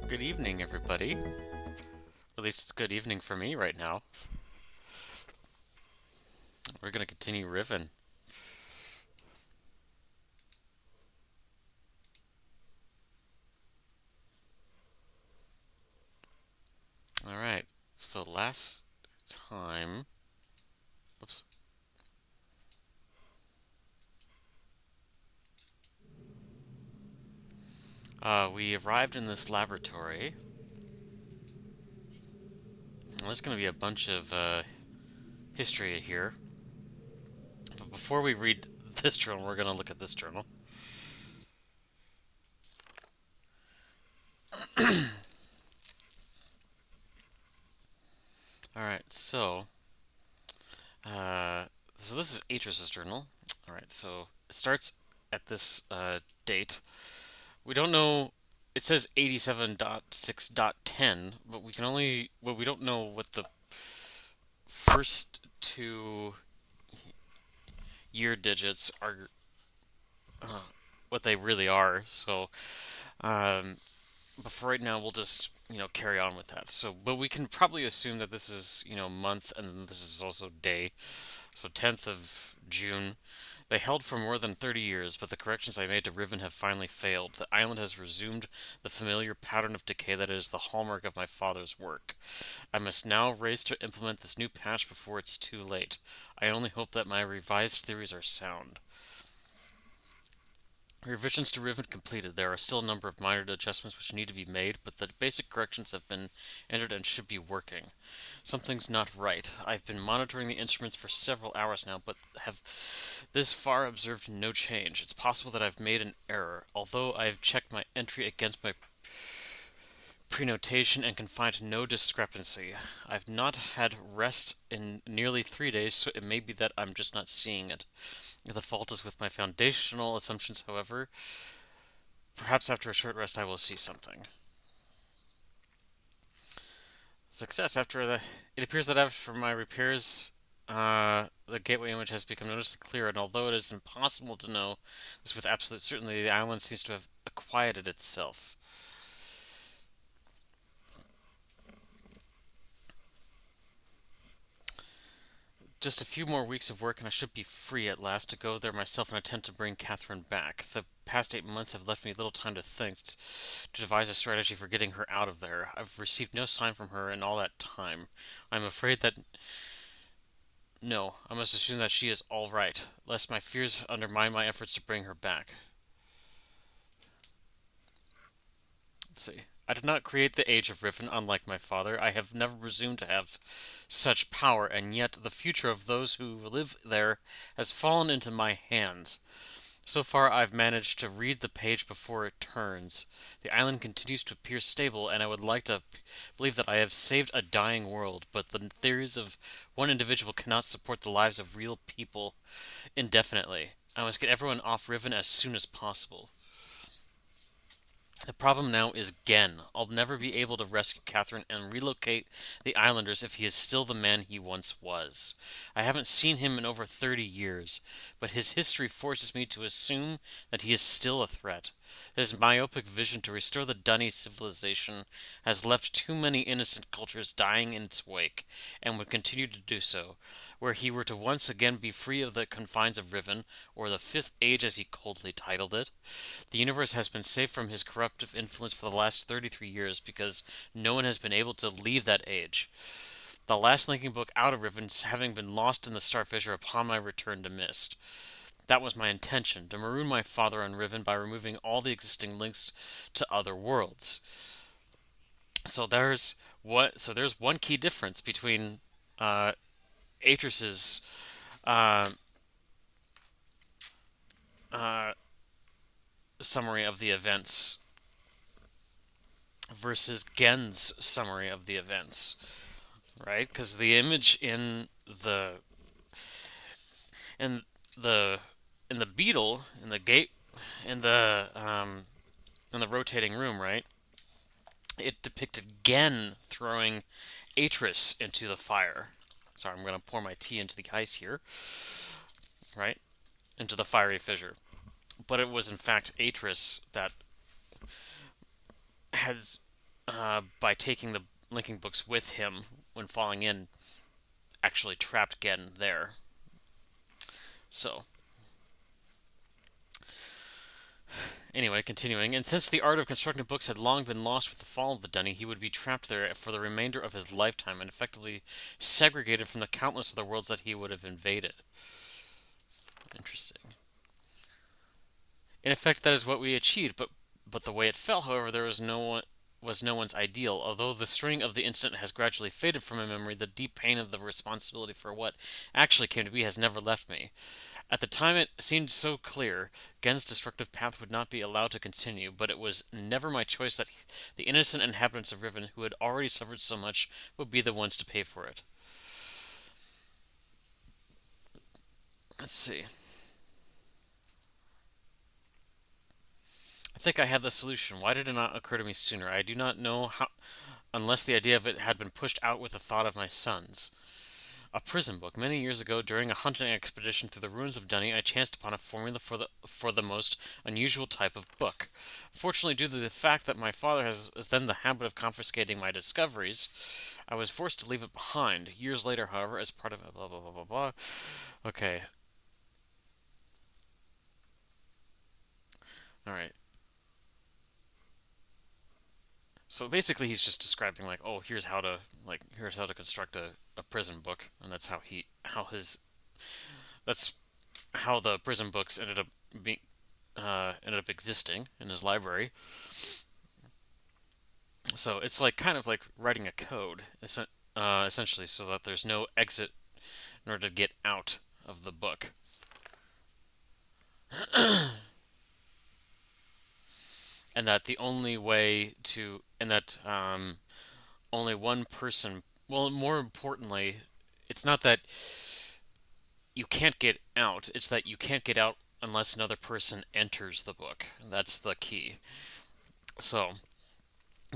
Good evening, everybody. At least it's good evening for me right now. We're going to continue Riven. All right. So last time, oops, we arrived in this laboratory. There's going to be a bunch of history here. But before we read this journal, we're going to look at this journal. All right. So this is Atris's journal. All right. So it starts at this date. We don't know. It says 87.6.10, but we don't know what the first two year digits are, uh, what they really are. So, um, but for right now, we'll just carry on with that. So, but we can probably assume that this is month, and this is also day. So 10th of June. They held for more than 30 years, but the corrections I made to Riven have finally failed. The island has resumed the familiar pattern of decay that is the hallmark of my father's work. I must now race to implement this new patch before it's too late. I only hope that my revised theories are sound. Revisions to Riven completed. There are still a number of minor adjustments which need to be made, but the basic corrections have been entered and should be working. Something's not right. I've been monitoring the instruments for several hours now, but have this far observed no change. It's possible that I've made an error, although I've checked my entry against my prenotation and can find no discrepancy. I've not had rest in nearly 3 days, so it may be that I'm just not seeing it. The fault is with my foundational assumptions, however. Perhaps after a short rest I will see something. Success. It appears that after my repairs, the gateway image has become noticeably clearer, and although it is impossible to know this with absolute certainty, the island seems to have quieted itself. Just a few more weeks of work and I should be free at last to go there myself and attempt to bring Catherine back. The past 8 months have left me little time to think, to devise a strategy for getting her out of there. I've received no sign from her in all that time. I'm afraid that no, I must assume that she is all right, lest my fears undermine my efforts to bring her back. Let's see. I did not create the Age of Riven, unlike my father. I have never presumed to have such power, and yet the future of those who live there has fallen into my hands. So far, I've managed to read the page before it turns. The island continues to appear stable, and I would like to believe that I have saved a dying world, but the theories of one individual cannot support the lives of real people indefinitely. I must get everyone off Riven as soon as possible. The problem now is Gen. I'll never be able to rescue Catherine and relocate the islanders if he is still the man he once was. I haven't seen him in over 30 years, but his history forces me to assume that he is still a threat. His myopic vision to restore the Dunny civilization has left too many innocent cultures dying in its wake, and would continue to do so. Were he were to once again be free of the confines of Riven, or the Fifth Age as he coldly titled it, the universe has been safe from his corruptive influence for the last 33 years because no one has been able to leave that age. The last linking book out of Riven having been lost in the Star Fissure upon my return to Mist. That was my intention, to maroon my father on Riven by removing all the existing links to other worlds. So there's one key difference between uh, Atris's uh, uh, summary of the events versus Gen's summary of the events, right? Because the image in the in the beetle in the gate in the rotating room, right? It depicted Gen throwing Atris into the fire. Sorry, I'm gonna pour my tea into the ice here, right? Into the fiery fissure. But it was in fact Atris that had by taking the linking books with him when falling in, actually trapped Gen there. So, anyway, continuing. And since the art of constructing books had long been lost with the fall of the Dunny, he would be trapped there for the remainder of his lifetime and effectively segregated from the countless other worlds that he would have invaded. Interesting. In effect, that is what we achieved, but the way it fell, however, there was no one's ideal. Although the string of the incident has gradually faded from my memory, the deep pain of the responsibility for what actually came to be has never left me. At the time, it seemed so clear Gen's destructive path would not be allowed to continue, but it was never my choice that the innocent inhabitants of Riven, who had already suffered so much, would be the ones to pay for it. Let's see. I think I have the solution. Why did it not occur to me sooner? I do not know how, unless the idea of it had been pushed out with the thought of my sons. A prison book. Many years ago, during a hunting expedition through the ruins of Dunny, I chanced upon a formula for the most unusual type of book. Fortunately, due to the fact that my father has then the habit of confiscating my discoveries, I was forced to leave it behind. Years later, however, as part of blah blah blah blah blah. Okay, all right. So basically, he's just describing like, oh, here's how to construct a prison book, and that's how the prison books being ended up existing in his library. So it's like kind of like writing a code, essentially, so that there's no exit in order to get out of the book, and that the only way to, and that only one person. Well, more importantly, it's not that you can't get out; it's that you can't get out unless another person enters the book. That's the key. So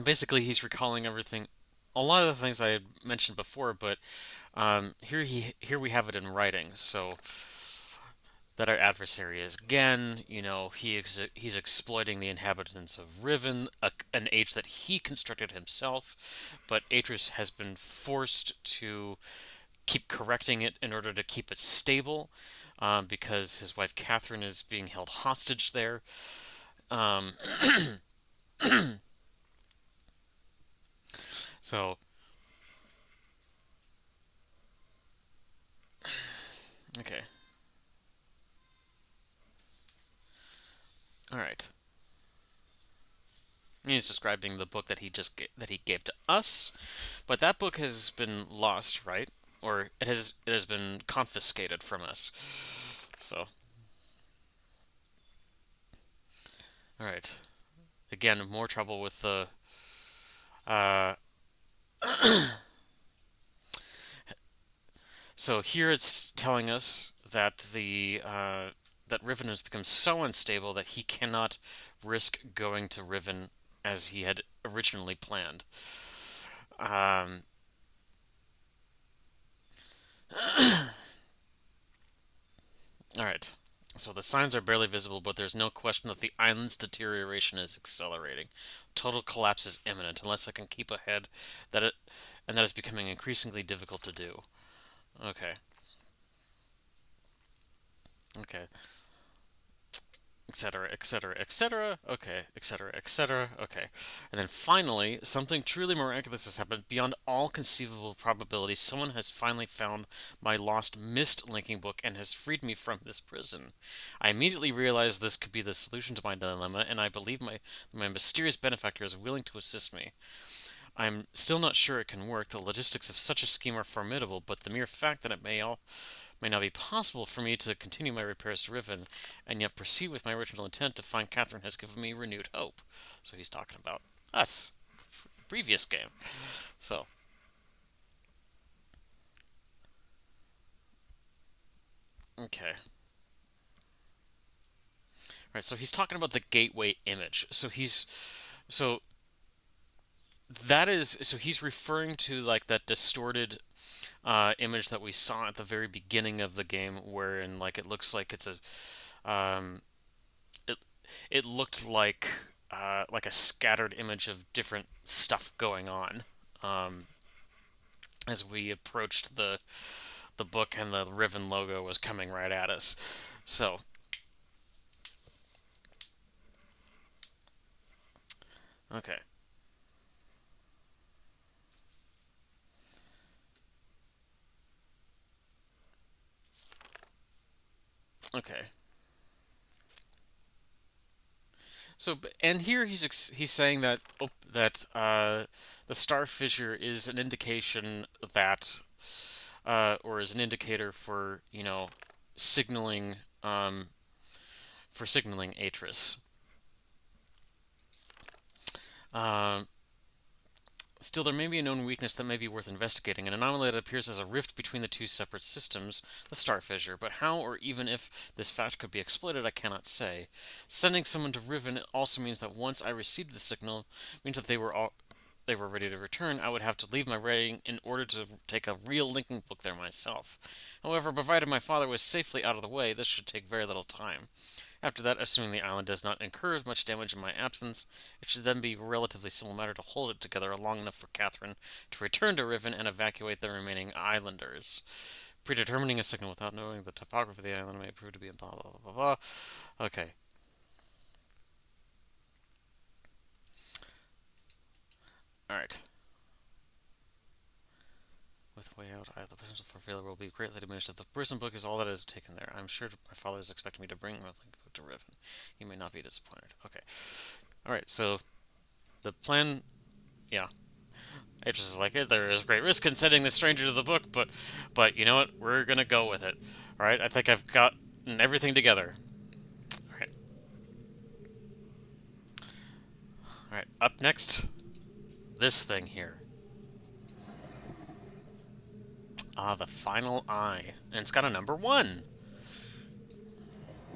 basically, he's recalling everything, a lot of the things I had mentioned before, but here we have it in writing. So that our adversary is Gen. He's exploiting the inhabitants of Riven, an age that he constructed himself, but Atris has been forced to keep correcting it in order to keep it stable, because his wife Catherine is being held hostage there. Um, so okay, all right. He's describing the book that that he gave to us, but that book has been lost, right? Or it has been confiscated from us. So, all right. Again, more trouble with the. Uh, so here it's telling us that the that Riven has become so unstable that he cannot risk going to Riven as he had originally planned. Um, all right. So the signs are barely visible, but there's no question that the island's deterioration is accelerating. Total collapse is imminent unless I can keep ahead. That it, and that is becoming increasingly difficult to do. Okay, okay, etc., etc., etc. Okay, etc., etc. Okay, and then finally, something truly miraculous has happened. Beyond all conceivable probability, someone has finally found my lost mist linking book and has freed me from this prison. I immediately realized this could be the solution to my dilemma, and I believe my mysterious benefactor is willing to assist me. I'm still not sure it can work. The logistics of such a scheme are formidable, but the mere fact that it may not be possible for me to continue my repairs to Riven and yet proceed with my original intent to find Catherine has given me renewed hope. So he's talking about us, the previous game. So, okay. Right, so he's talking about the gateway image. So so he's referring to like that distorted image that we saw at the very beginning of the game, wherein like it looks like it's a it it looked like like a scattered image of different stuff going on um, as we approached the book, and the Riven logo was coming right at us. So, okay, okay. So, and here he's saying that the star fissure is an indication that, or is an indicator for signaling um, signaling Atris. Um, Still, there may be a known weakness that may be worth investigating, an anomaly that appears as a rift between the two separate systems, the star fissure. But how, or even if this fact could be exploited, I cannot say. Sending someone to Riven also means that once I received the signal, means that they were ready to return, I would have to leave my writing in order to take a real linking book there myself. However, provided my father was safely out of the way, this should take very little time. After that, assuming the island does not incur much damage in my absence, it should then be a relatively simple matter to hold it together long enough for Catherine to return to Riven and evacuate the remaining islanders. Predetermining a signal without knowing the topography of the island may prove to be blah blah blah blah blah. Okay. Alright. With way out, the potential for failure will be greatly diminished. If the prison book is all that is taken there, I'm sure my father is expecting me to bring my link book to Riven. He may not be disappointed. Okay. Alright, so the plan, yeah. Atris is like, there is great risk in sending this stranger to the book, but you know what? We're gonna go with it. All right, I think I've got everything together. All right, all right. Up next, this thing here. Ah, the final eye, and it's got a number 1.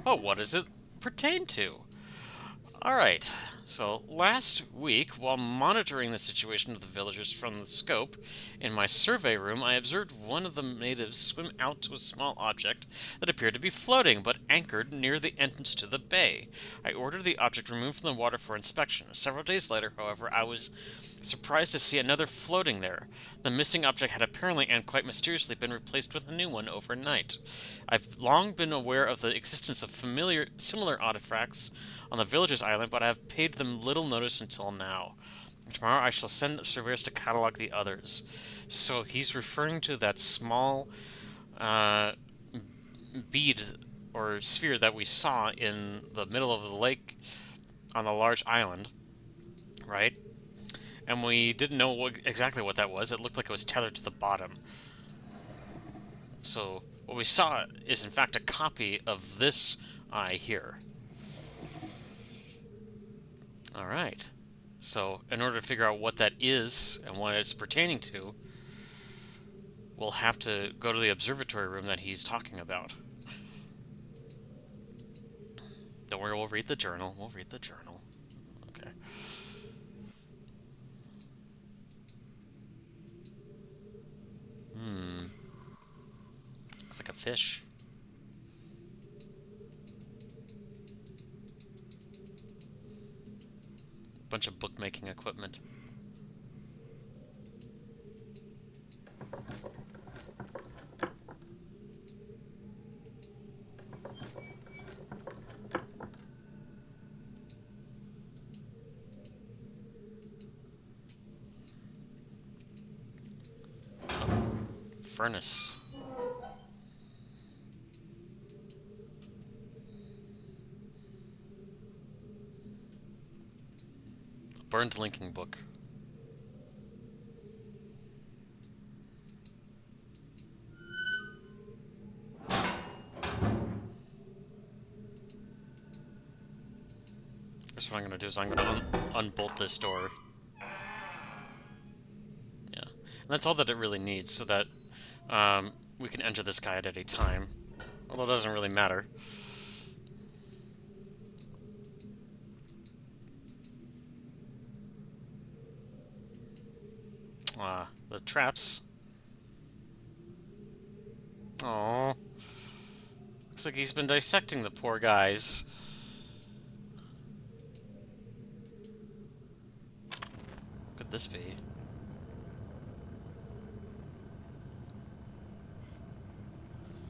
Oh, what does it pertain to? Alright, so last week, while monitoring the situation of the villagers from the scope, in my survey room I observed one of the natives swim out to a small object that appeared to be floating, but anchored near the entrance to the bay. I ordered the object removed from the water for inspection. Several days later, however, I was surprised to see another floating there. The missing object had apparently and quite mysteriously been replaced with a new one overnight. I've long been aware of the existence of similar artifacts on the villagers' island, but I have paid them little notice until now. Tomorrow I shall send surveyors to catalog the others. So he's referring to that small uh, bead or sphere that we saw in the middle of the lake on the large island, right? And we didn't know exactly what that was. It looked like it was tethered to the bottom. So what we saw is in fact a copy of this eye here. All right. So in order to figure out what that is and what it's pertaining to, we'll have to go to the observatory room that he's talking about. Don't worry, we'll read the journal. We'll read the journal. Okay. Hmm. Looks like a fish. Bunch of bookmaking equipment. Furnace. Burned linking book. That's what I'm gonna do is I'm gonna unbolt this door. Yeah. And that's all that it really needs, so that we can enter this guy at any time. Although it doesn't really matter. The traps. Oh, looks like he's been dissecting the poor guys. this be?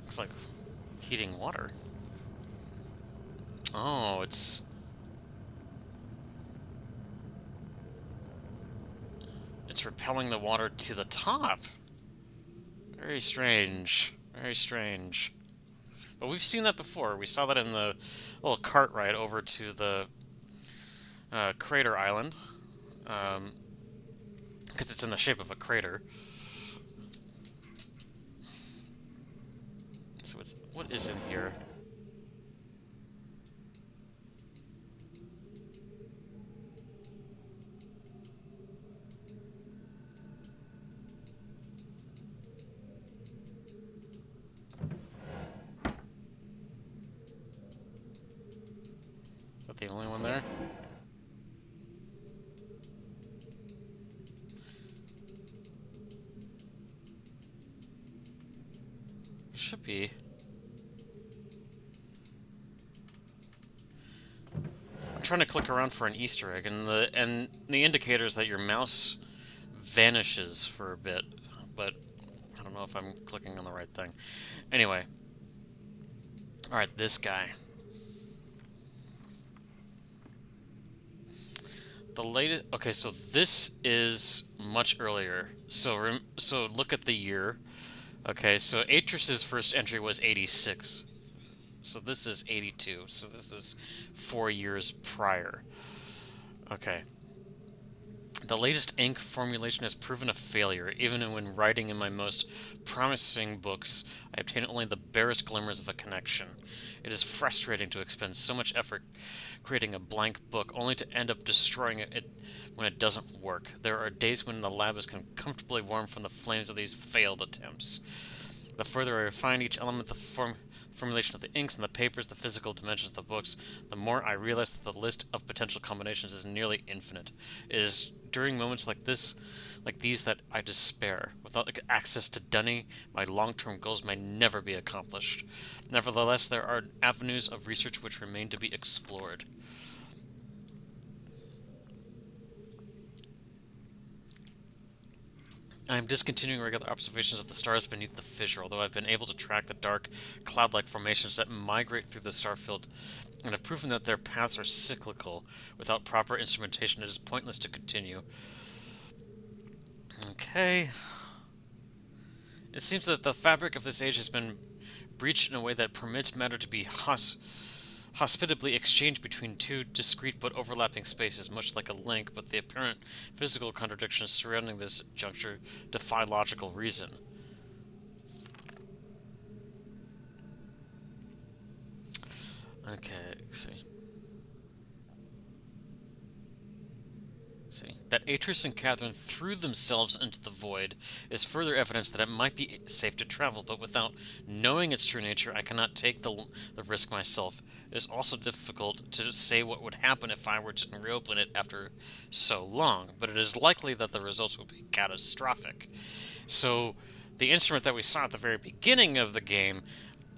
Looks like heating water. Oh, it's repelling the water to the top. Very strange. Very strange. But we've seen that before. We saw that in the little cart ride over to the crater island. Because it's in the shape of a crater. So what is in here? Is that the only one there? Should be. I'm trying to click around for an Easter egg, and the indicator is that your mouse vanishes for a bit, but I don't know if I'm clicking on the right thing. Anyway, all right, this guy. The latest. Okay, so this is much earlier. So look at the year. Okay, so Atris's first entry was 86. So this is 82. So this is 4 years prior. Okay. The latest ink formulation has proven a failure. Even when writing in my most promising books, I obtain only the barest glimmers of a connection. It is frustrating to expend so much effort creating a blank book, only to end up destroying it when it doesn't work. There are days when the lab is comfortably warm from the flames of these failed attempts. The further I refine each element, the formulation of the inks and the papers, the physical dimensions of the books, the more I realize that the list of potential combinations is nearly infinite. It is during moments like these, that I despair. Without access to Dunny, my long-term goals may never be accomplished. Nevertheless, there are avenues of research which remain to be explored. I am discontinuing regular observations of the stars beneath the fissure, although I've been able to track the dark, cloud-like formations that migrate through the starfield and have proven that their paths are cyclical. Without proper instrumentation, it is pointless to continue. Okay. It seems that the fabric of this age has been breached in a way that permits matter to be hospitably exchanged between two discrete but overlapping spaces, much like a link, but the apparent physical contradictions surrounding this juncture defy logical reason. Okay, let's see. That Atris and Catherine threw themselves into the void is further evidence that it might be safe to travel, but without knowing its true nature, I cannot take the risk myself. It is also difficult to say what would happen if I were to reopen it after so long, but it is likely that the results would be catastrophic. So, the instrument that we saw at the very beginning of the game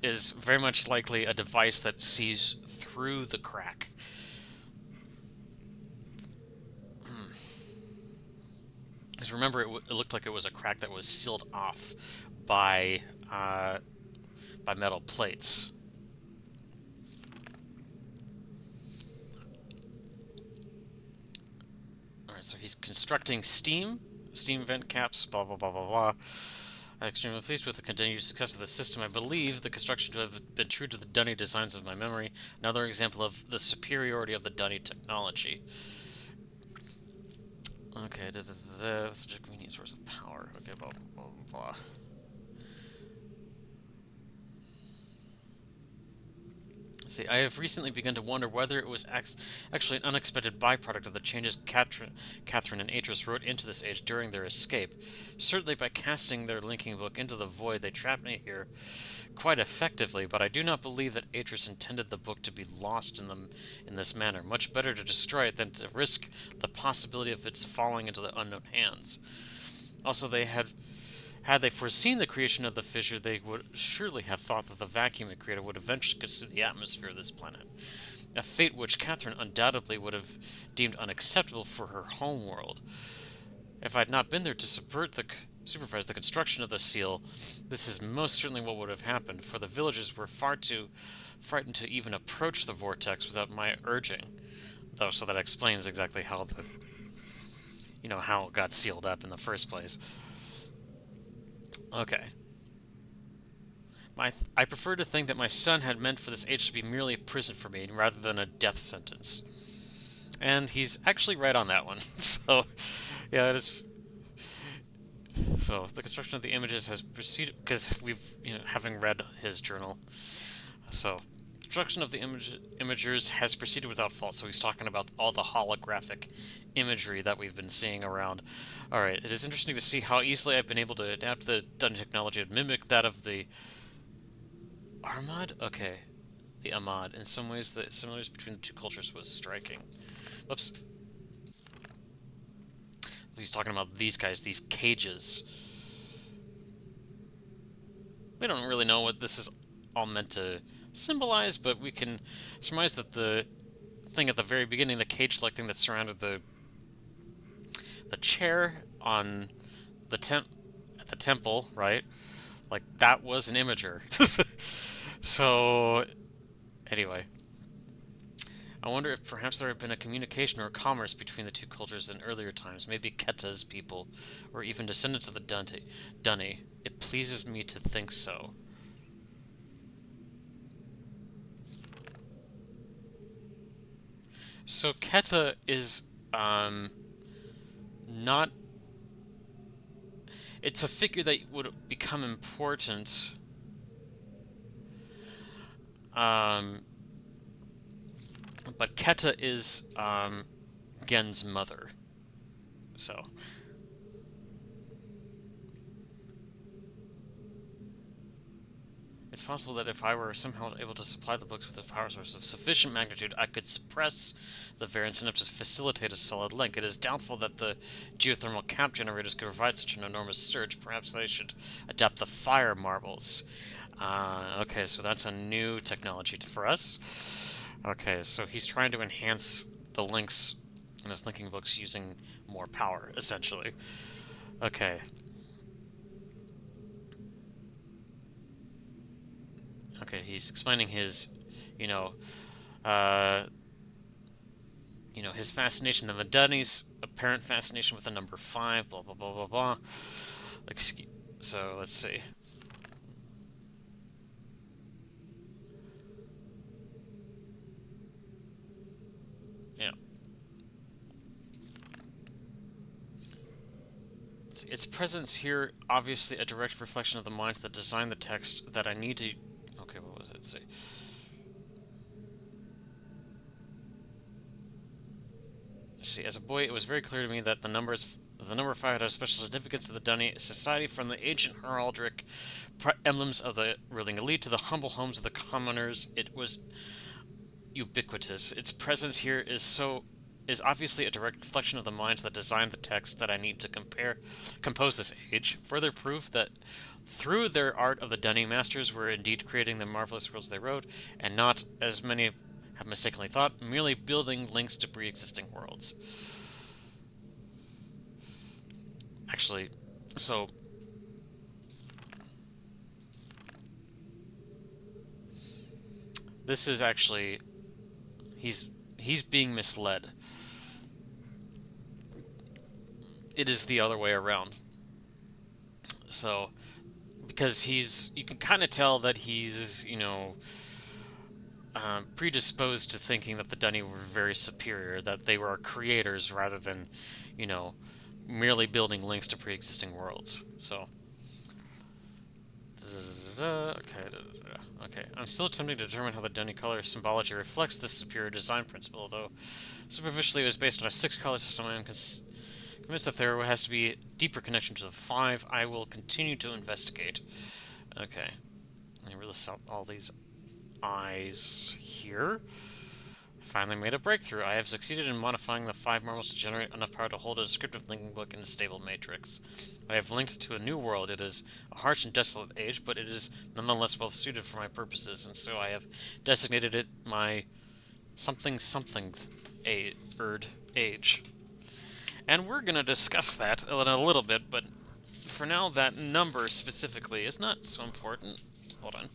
is very much likely a device that sees through the crack. Because remember, it looked like it was a crack that was sealed off by metal plates. Alright, so he's constructing steam vent caps, blah blah blah blah blah. I'm extremely pleased with the continued success of the system. I believe the construction to have been true to the Dunny designs of my memory. Another example of the superiority of the Dunny technology. Okay, such a convenient source of power. Okay, blah blah blah blah. See, I have recently begun to wonder whether it was actually an unexpected byproduct of the changes Catherine and Atris wrote into this age during their escape. Certainly by casting their linking book into the void, they trapped me here quite effectively, but I do not believe that Atris intended the book to be lost in this manner. Much better to destroy it than to risk the possibility of its falling into the unknown hands. Also, had they foreseen the creation of the fissure, they would surely have thought that the vacuum it created would eventually consume the atmosphere of this planet. A fate which Catherine undoubtedly would have deemed unacceptable for her home world. If I had not been there to supervise the construction of the seal, this is most certainly what would have happened, for the villagers were far too frightened to even approach the vortex without my urging. Though, so that explains exactly how how it got sealed up in the first place. Okay. I prefer to think that my son had meant for this age to be merely a prison for me, rather than a death sentence. And he's actually right on that one. So, yeah, it is. So the construction of the images has proceeded because having read his journal. So, construction of the imagers has proceeded without fault. So he's talking about all the holographic imagery that we've been seeing around. All right, it is interesting to see how easily I've been able to adapt the done technology to mimic that of the Armad. Okay, the Ahmad. In some ways, the similarities between the two cultures was striking. Whoops. So he's talking about these guys, these cages. We don't really know what this is all meant to symbolize, but we can surmise that the thing at the very beginning, the cage-like thing that surrounded the chair on the at the temple, right? Like that was an imager. So anyway, I wonder if perhaps there had been a communication or commerce between the two cultures in earlier times. Maybe Keta's people, or even descendants of the Dunny. It pleases me to think so. So Keta is not. It's a figure that would become important. But Keta is Gen's mother. So. It's possible that if I were somehow able to supply the books with a power source of sufficient magnitude, I could suppress the variance enough to facilitate a solid link. It is doubtful that the geothermal cap generators could provide such an enormous surge. Perhaps they should adapt the fire marbles. Okay, so that's a new technology for us. Okay, so he's trying to enhance the links in his linking books using more power, essentially. Okay. Okay, he's explaining his, you know, uh, his fascination and the Dunny's apparent fascination with the number 5, blah, blah, blah, blah, blah. Excuse, so, let's see. Yeah. Its presence here, obviously a direct reflection of the minds that designed the text that I need to... Okay, what was it? Let's see. See, as a boy, it was very clear to me that the number 5 had a special significance to the Dunny society, from the ancient heraldic emblems of the ruling elite to the humble homes of the commoners. It was ubiquitous. Its presence here is obviously a direct reflection of the minds that designed the text that I need to compose this age. Further proof that through their art of the Dunny masters were indeed creating the marvelous worlds they wrote, and not, as many have mistakenly thought, merely building links to pre-existing worlds. Actually, so this is actually he's being misled. It is the other way around. So because you can kind of tell that he's predisposed to thinking that the Dunny were very superior, that they were creators rather than, merely building links to pre-existing worlds. So, okay. I'm still attempting to determine how the Dunny color symbology reflects this superior design principle, though superficially it was based on a 6-color system. I am convinced that there has to be a deeper connection to the 5. I will continue to investigate. Okay. Let me list out all these eyes here. I finally made a breakthrough. I have succeeded in modifying the 5 marbles to generate enough power to hold a descriptive linking book in a stable matrix. I have linked to a new world. It is a harsh and desolate age, but it is nonetheless well suited for my purposes, and so I have designated it my something something age. And we're going to discuss that in a little bit, but for now, that number specifically is not so important. Hold on.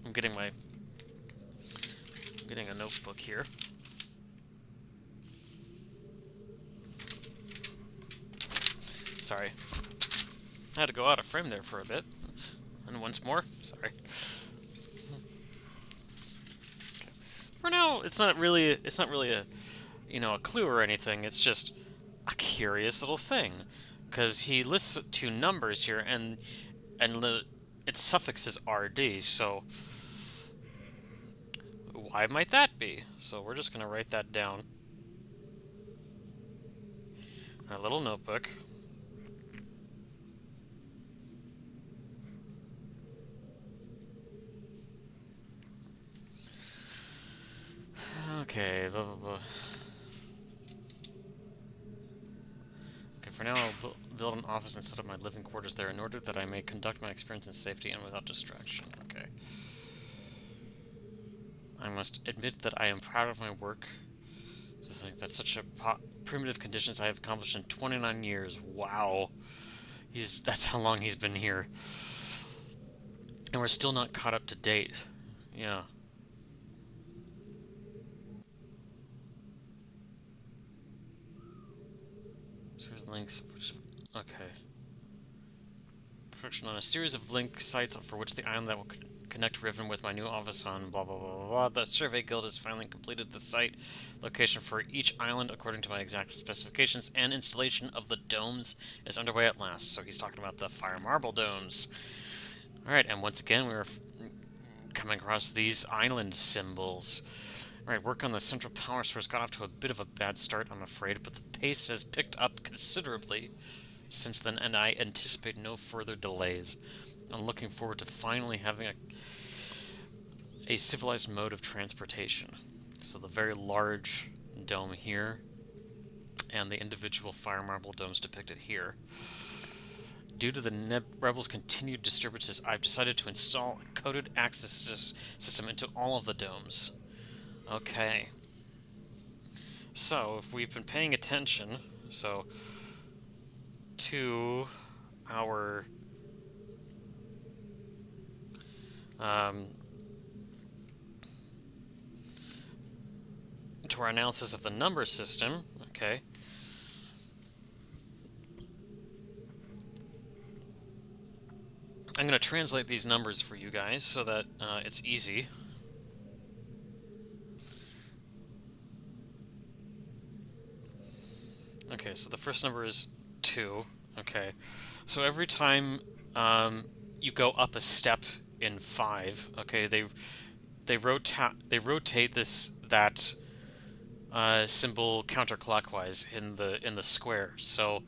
I'm getting a notebook here. Sorry. I had to go out of frame there for a bit. And once more. Sorry. For now, it's not really a clue or anything. It's just a curious little thing. Because he lists two numbers here, and its suffix is RD, so why might that be? So we're just going to write that down. Our little notebook. Okay, blah blah blah. Okay, for now I'll build an office and set up my living quarters there in order that I may conduct my experience in safety and without distraction. Okay. I must admit that I am proud of my work. To think that such a primitive conditions I have accomplished in 29 years. Wow. That's how long he's been here. And we're still not caught up to date. Yeah. So here's links. Okay. Construction on a series of link sites for which the island that will connect Riven with my new office on blah blah blah blah blah. The Survey Guild has finally completed the site location for each island according to my exact specifications, and installation of the domes is underway at last. So he's talking about the fire marble domes. Alright, and once again we're coming across these island symbols. Alright, work on the central power source got off to a bit of a bad start, I'm afraid, but the pace has picked up considerably since then, and I anticipate no further delays. I'm looking forward to finally having a civilized mode of transportation. So the very large dome here, and the individual fire marble domes depicted here. Due to the rebels' continued disturbances, I've decided to install a coded access system into all of the domes. Okay. So, if we've been paying attention, to our to our analysis of the number system, okay. I'm going to translate these numbers for you guys so that it's easy. Okay, so the first number is 2. Okay, so every time you go up a step in 5, okay, they rotate that symbol counterclockwise in the square. So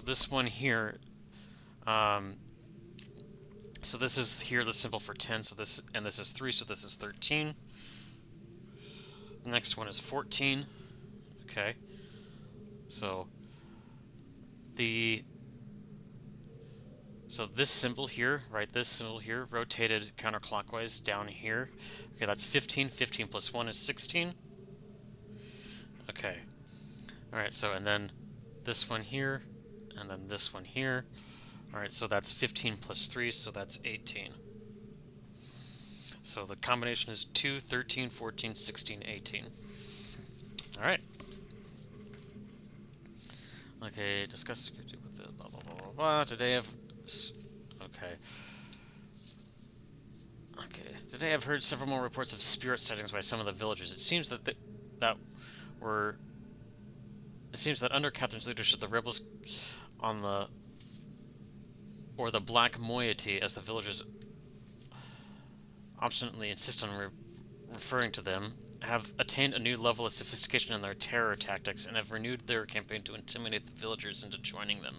this one here, so this is here the symbol for 10. So this is 3. So this is 13. The next one is 14. Okay. So this symbol here, right, this symbol here, rotated counterclockwise down here. Okay, that's 15. 15 plus 1 is 16. Okay. Alright, so, and then this one here, and then this one here. Alright, so that's 15 plus 3, so that's 18. So the combination is 2, 13, 14, 16, 18. Alright. Okay, discuss security with the blah blah blah blah blah. Today I've Today I've heard several more reports of spirit sightings by some of the villagers. It seems that under Catherine's leadership, the rebels on the Black Moiety, as the villagers obstinately insist on referring to them, have attained a new level of sophistication in their terror tactics and have renewed their campaign to intimidate the villagers into joining them.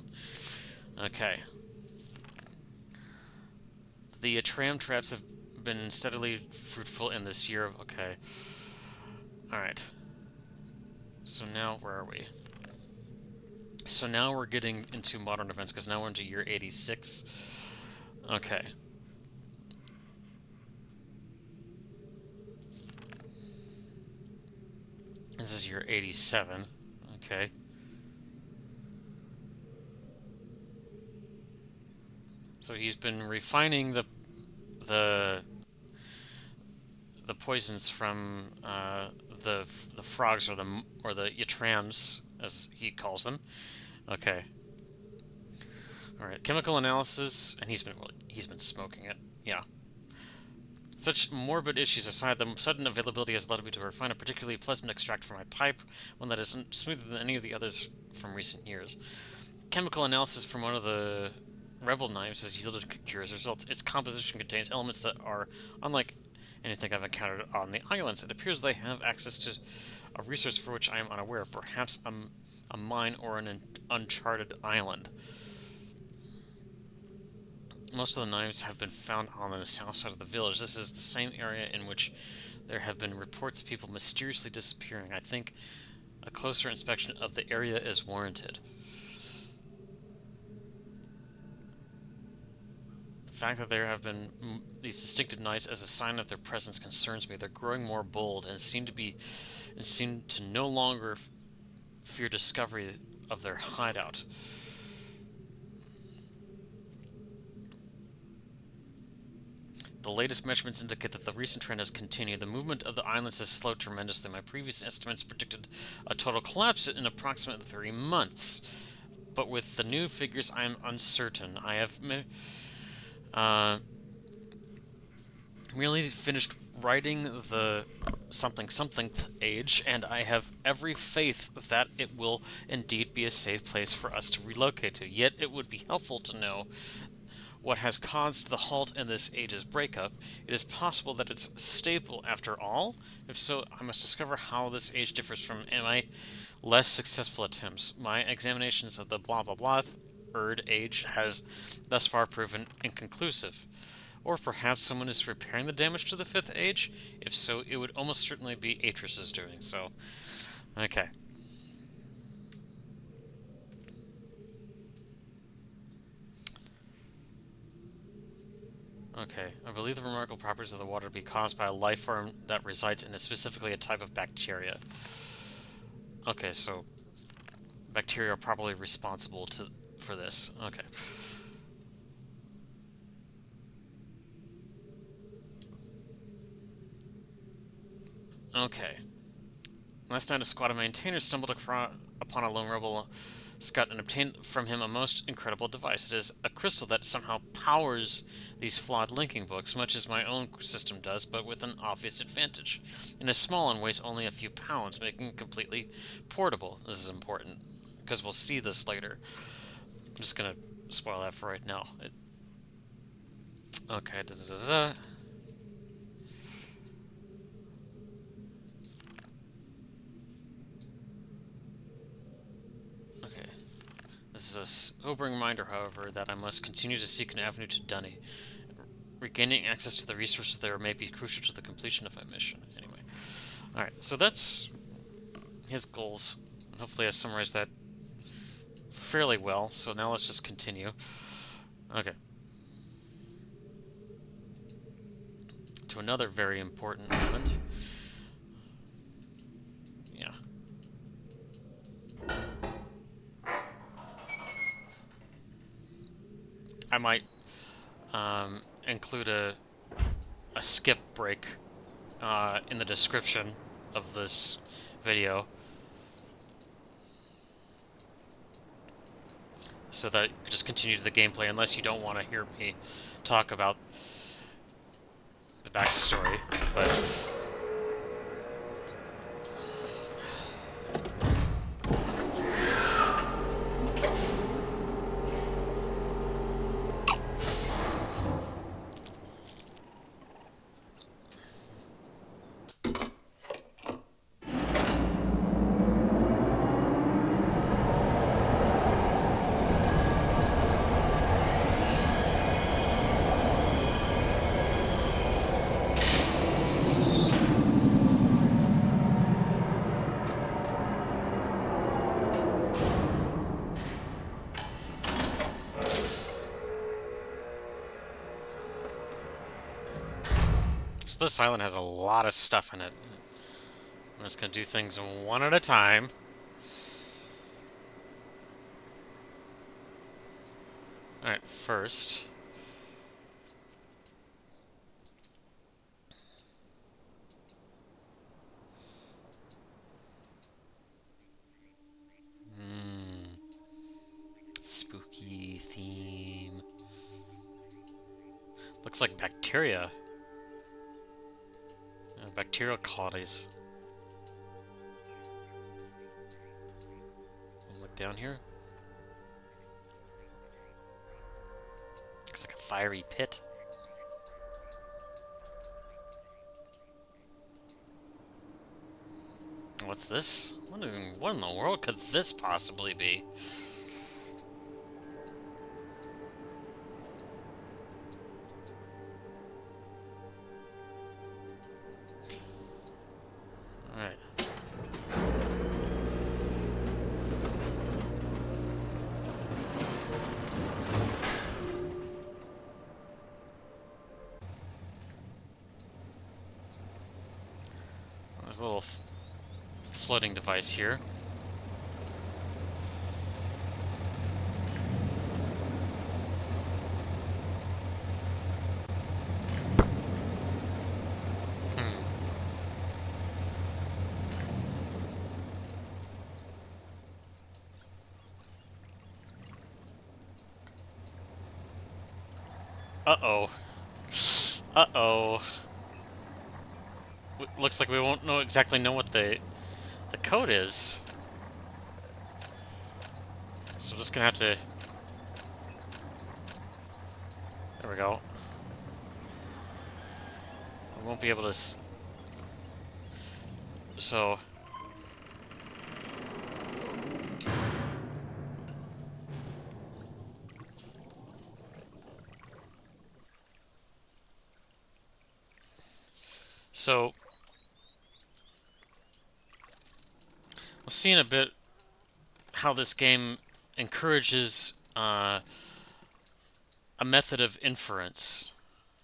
Okay. The tram traps have been steadily fruitful in this year. Okay. Alright. So now, where are we? So now we're getting into modern events, because now we're into year 86. Okay. This is year 87. Okay. So he's been refining the the poisons from the frogs or the yatrams as he calls them. Okay. All right. Chemical analysis, and he's been smoking it. Yeah. Such morbid issues aside, the sudden availability has allowed me to refine a particularly pleasant extract for my pipe, one that is smoother than any of the others from recent years. Chemical analysis from one of the rebel knives has yielded curious results. Its composition contains elements that are unlike anything I've encountered on the islands. It appears they have access to a resource for which I am unaware, perhaps a mine or an uncharted island. Most of the knives have been found on the south side of the village. This is the same area in which there have been reports of people mysteriously disappearing. I think a closer inspection of the area is warranted. The fact that there have been these distinctive knights as a sign of their presence concerns me. They're growing more bold and seem to no longer fear discovery of their hideout. The latest measurements indicate that the recent trend has continued. The movement of the islands has slowed tremendously. My previous estimates predicted a total collapse in approximately 3 months. But with the new figures, I am uncertain. I have merely finished writing the something something age, and I have every faith that it will indeed be a safe place for us to relocate to. Yet it would be helpful to know what has caused the halt in this age's breakup. It is possible that it's stable after all. If so, I must discover how this age differs from my less successful attempts. My examinations of the blah blah blah third age has thus far proven inconclusive. Or perhaps someone is repairing the damage to the fifth age? If so, it would almost certainly be Atris's doing so. Okay. Okay, I believe the remarkable properties of the water to be caused by a life form that resides in it, specifically a type of bacteria. Okay, so bacteria are probably responsible for this. Okay. Okay. Last night, a squad of maintainers stumbled upon a lone rebel scout and obtained from him a most incredible device. It is a crystal that somehow powers these flawed linking books, much as my own system does, but with an obvious advantage. It is small and weighs only a few pounds, making it completely portable. This is important, because we'll see this later. I'm just gonna spoil that for right now. Okay, da da da da. Okay. This is a sobering reminder, however, that I must continue to seek an avenue to Dunny. Regaining access to the resources there may be crucial to the completion of my mission. Anyway. Alright, so that's his goals. And hopefully I summarized that fairly well, so now let's just continue. Okay. To another very important island. Yeah. I might include a skip break in the description of this video so that you can just continue to the gameplay unless you don't want to hear me talk about the backstory. But so this island has a lot of stuff in it. I'm just gonna do things one at a time. Alright, first, Spooky theme. Looks like bacteria. Bacterial colonies. Look down here. Looks like a fiery pit. What's this? What in the world could this possibly be? Alright. There's a little floating device here. Uh-oh. Uh-oh. Looks like we won't exactly know what the code is. So we're just gonna have to... There we go. I won't be able to... So... So... We'll see in a bit how this game encourages a method of inference,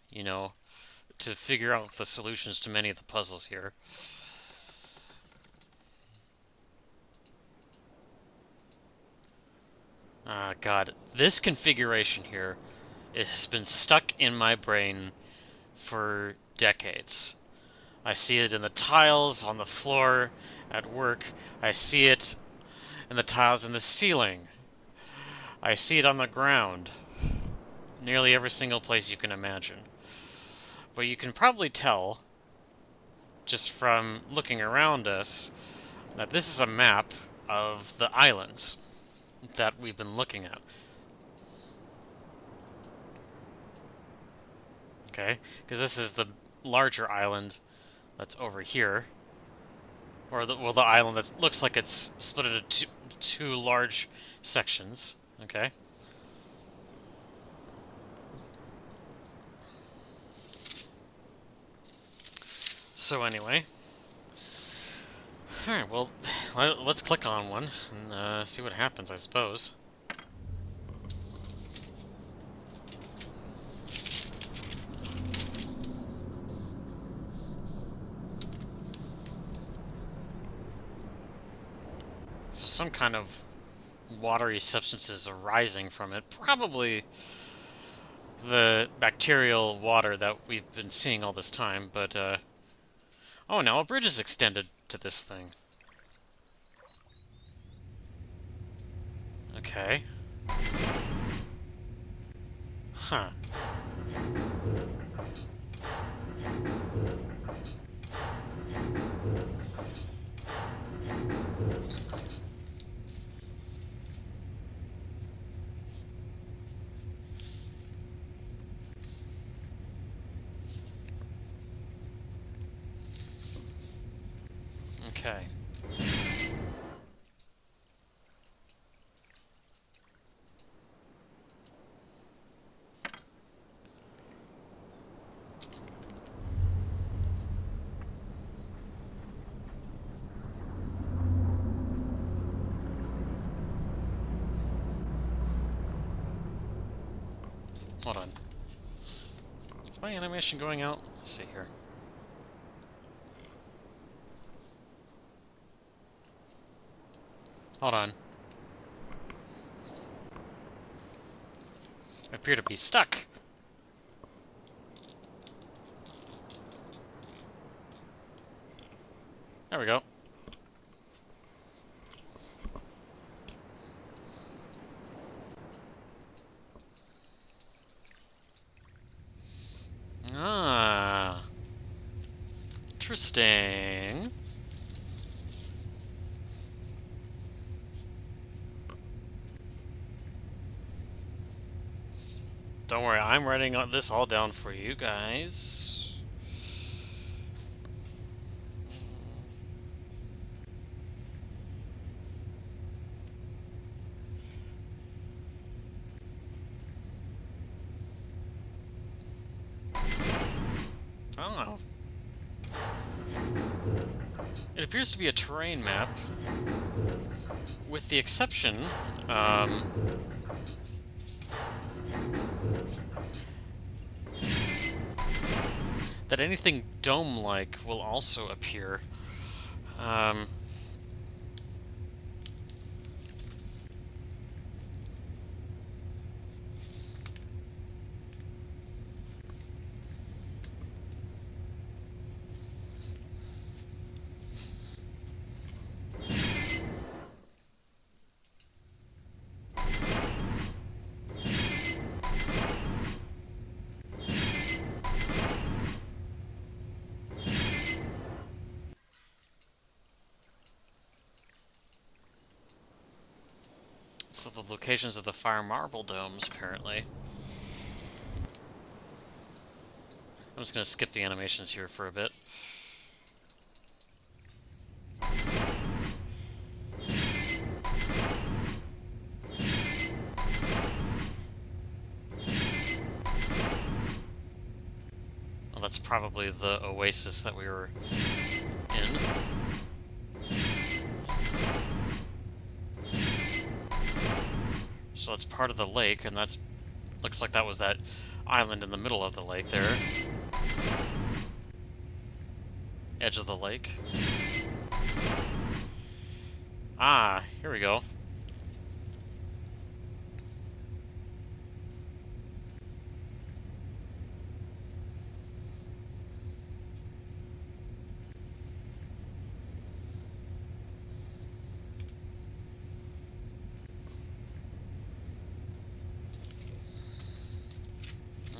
you know, to figure out the solutions to many of the puzzles here. God, this configuration here has been stuck in my brain for decades. I see it in the tiles on the floor at work. I see it in the tiles in the ceiling. I see it on the ground. Nearly every single place you can imagine. But you can probably tell, just from looking around us, that this is a map of the islands that we've been looking at. Okay? Because this is the larger island that's over here. Or the island that looks like it's split into two large sections. Okay? So anyway. Alright, well, let's click on one and see what happens, I suppose. So some kind of watery substances arising from it. Probably the bacterial water that we've been seeing all this time, but, oh, now a bridge is extended to this thing. Okay. Huh. Okay. Hold on. Is my animation going out? Let's see here. Hold on. I appear to be stuck. There we go. Ah, interesting. Don't worry, I'm writing this all down for you guys. Oh. It appears to be a terrain map, with the exception, um, that anything dome-like will also appear. Um, so the locations of the fire marble domes, apparently. I'm just gonna skip the animations here for a bit. Well, that's probably the oasis that we were in. So that's part of the lake, and that's... looks like that was that island in the middle of the lake there. Edge of the lake. Ah, here we go.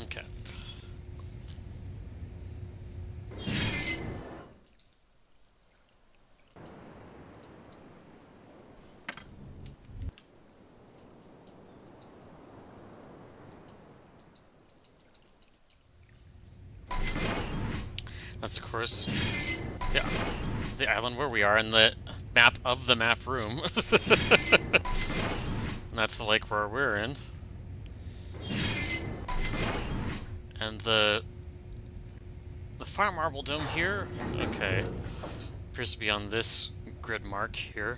Okay. That's, of course, the island where we are in the map of the map room. And that's the lake where we're in. And the fire marble dome here, okay, appears to be on this grid mark here.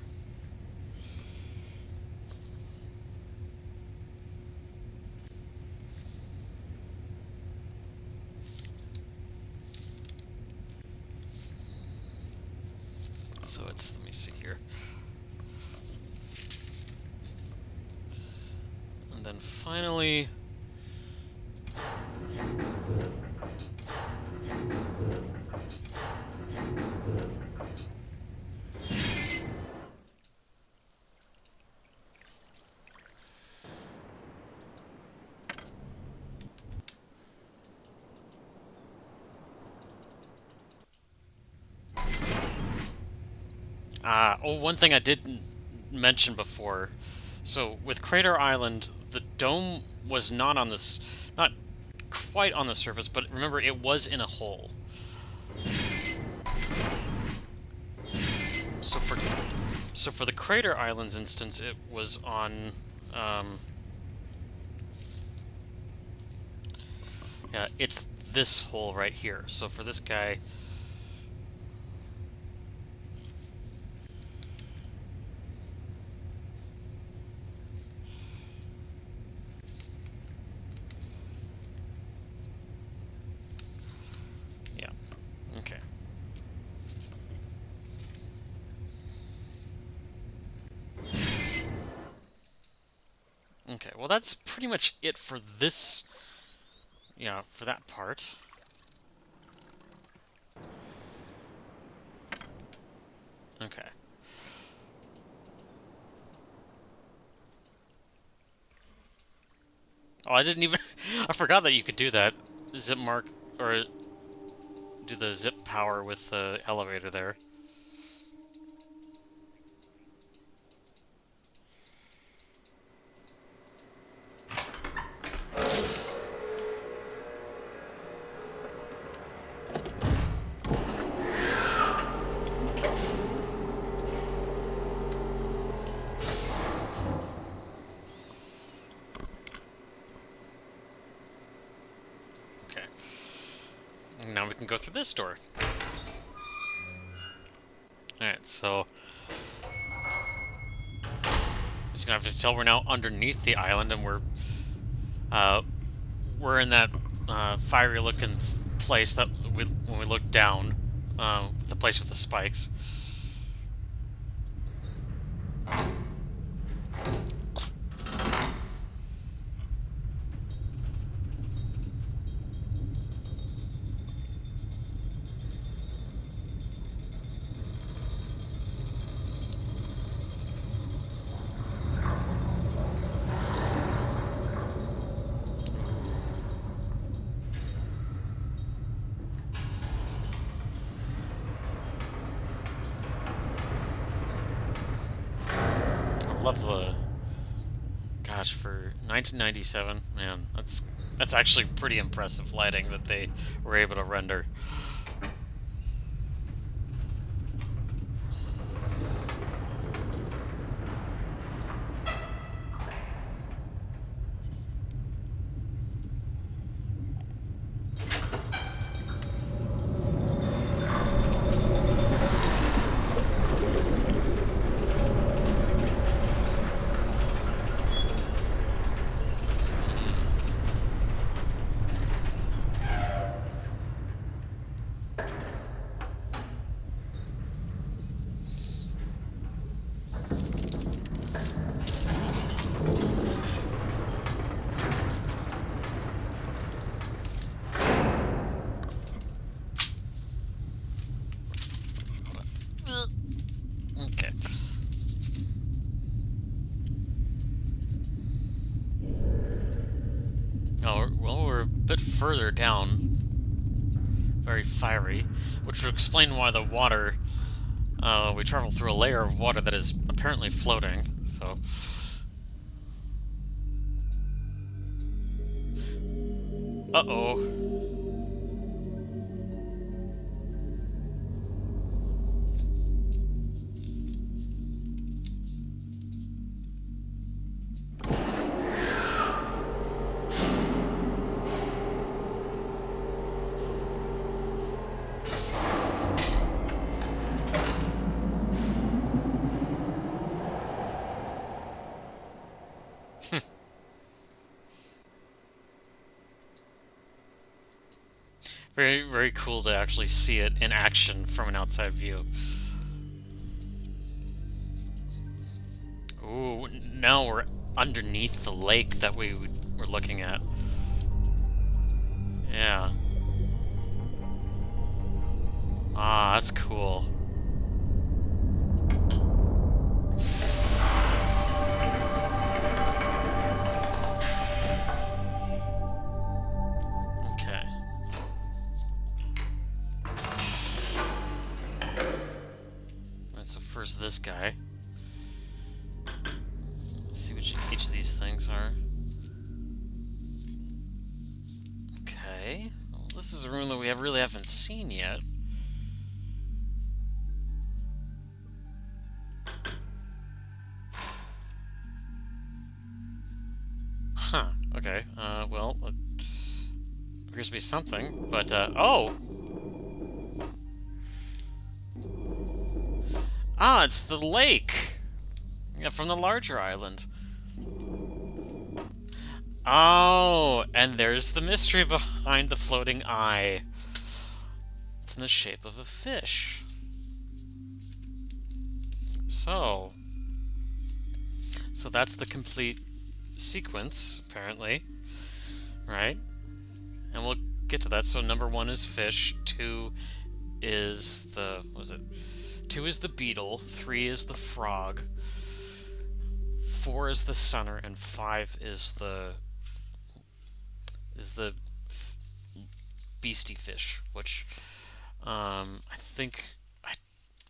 So it's, let me see here. And then finally... oh, one thing I didn't mention before. So with Crater Island, the dome was not on this, not quite on the surface, but remember it was in a hole. So for the Crater Islands instance, it was on, yeah, it's this hole right here. So for this guy, yeah, okay. Okay, well that's pretty much it for this, yeah, for that part. Okay. Oh, I didn't even... I forgot that you could do that. Zip mark or do the zip power with the elevator there. Okay. And now we can go through this door. Alright, so just gonna have to tell we're now underneath the island, and uh, we're in that fiery looking place that when we look down, the place with the spikes. I love the gosh for 1997, man. That's actually pretty impressive lighting that they were able to render. Okay. Oh, well, we're a bit further down. Very fiery, which would explain why the water. We travel through a layer of water that is apparently floating. So, uh-oh. Very, very cool to actually see it in action from an outside view. Ooh, now we're underneath the lake that we were looking at. Yeah. Ah, that's cool. Okay. Alright, so first this guy. Let's see what each of these things are. Okay. Well, this is a room that we really haven't seen yet. Huh. Okay. Well, it appears to be something, but, oh! Ah, it's the lake! Yeah, from the larger island. Oh, and there's the mystery behind the floating eye. It's in the shape of a fish. So that's the complete sequence, apparently, right? And we'll get to that. So number 1 is fish, 2 is the, what was it? 2 is the beetle, 3 is the frog, 4 is the sunner, and 5 is the beastie fish, which I think I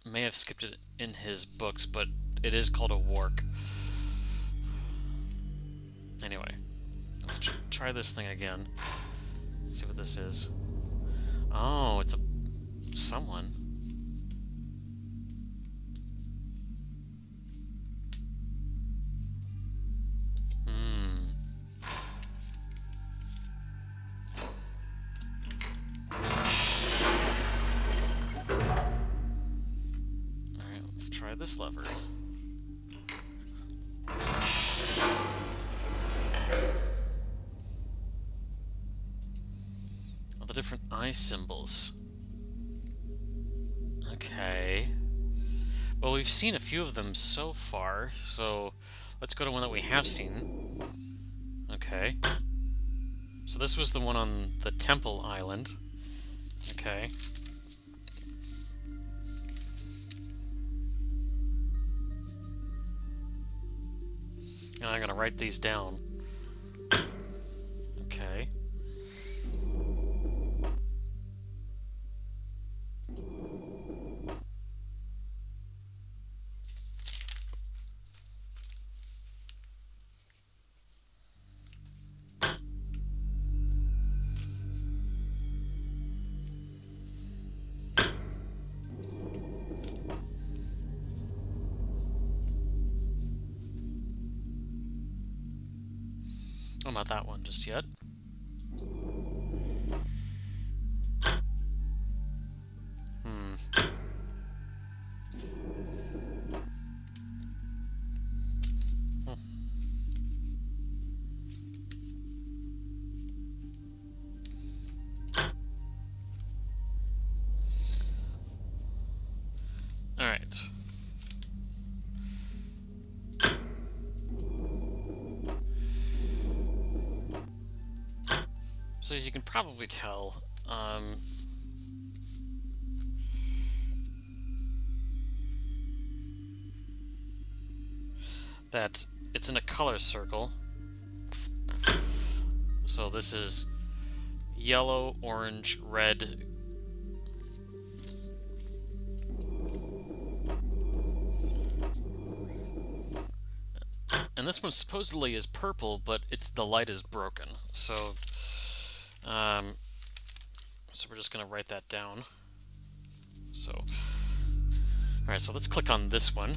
may have skipped it in his books, but it is called a wark. Anyway, let's try this thing again. See what this is. Oh, it's someone. Alright, let's try this lever. All the different eye symbols. Okay. Well, we've seen a few of them so far, so let's go to one that we have seen. Okay. So this was the one on the Temple Island. Okay. And I'm gonna write these down. Okay. Oh, not that one just yet. Alright. So as you can probably tell, that it's in a color circle. So this is yellow, orange, red. And this one supposedly is purple, but the light is broken. So we're just gonna write that down. So, all right. So let's click on this one.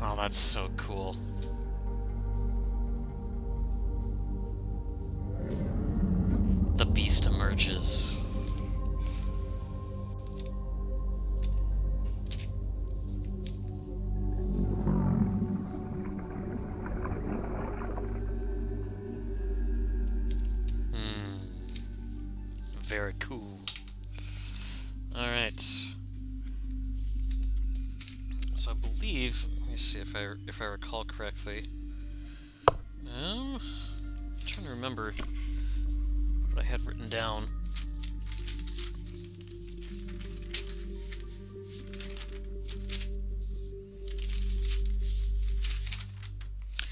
Oh, that's so cool. The beast emerges. Very cool. Alright. So I believe, let me see if I recall correctly. I'm trying to remember what I had written down.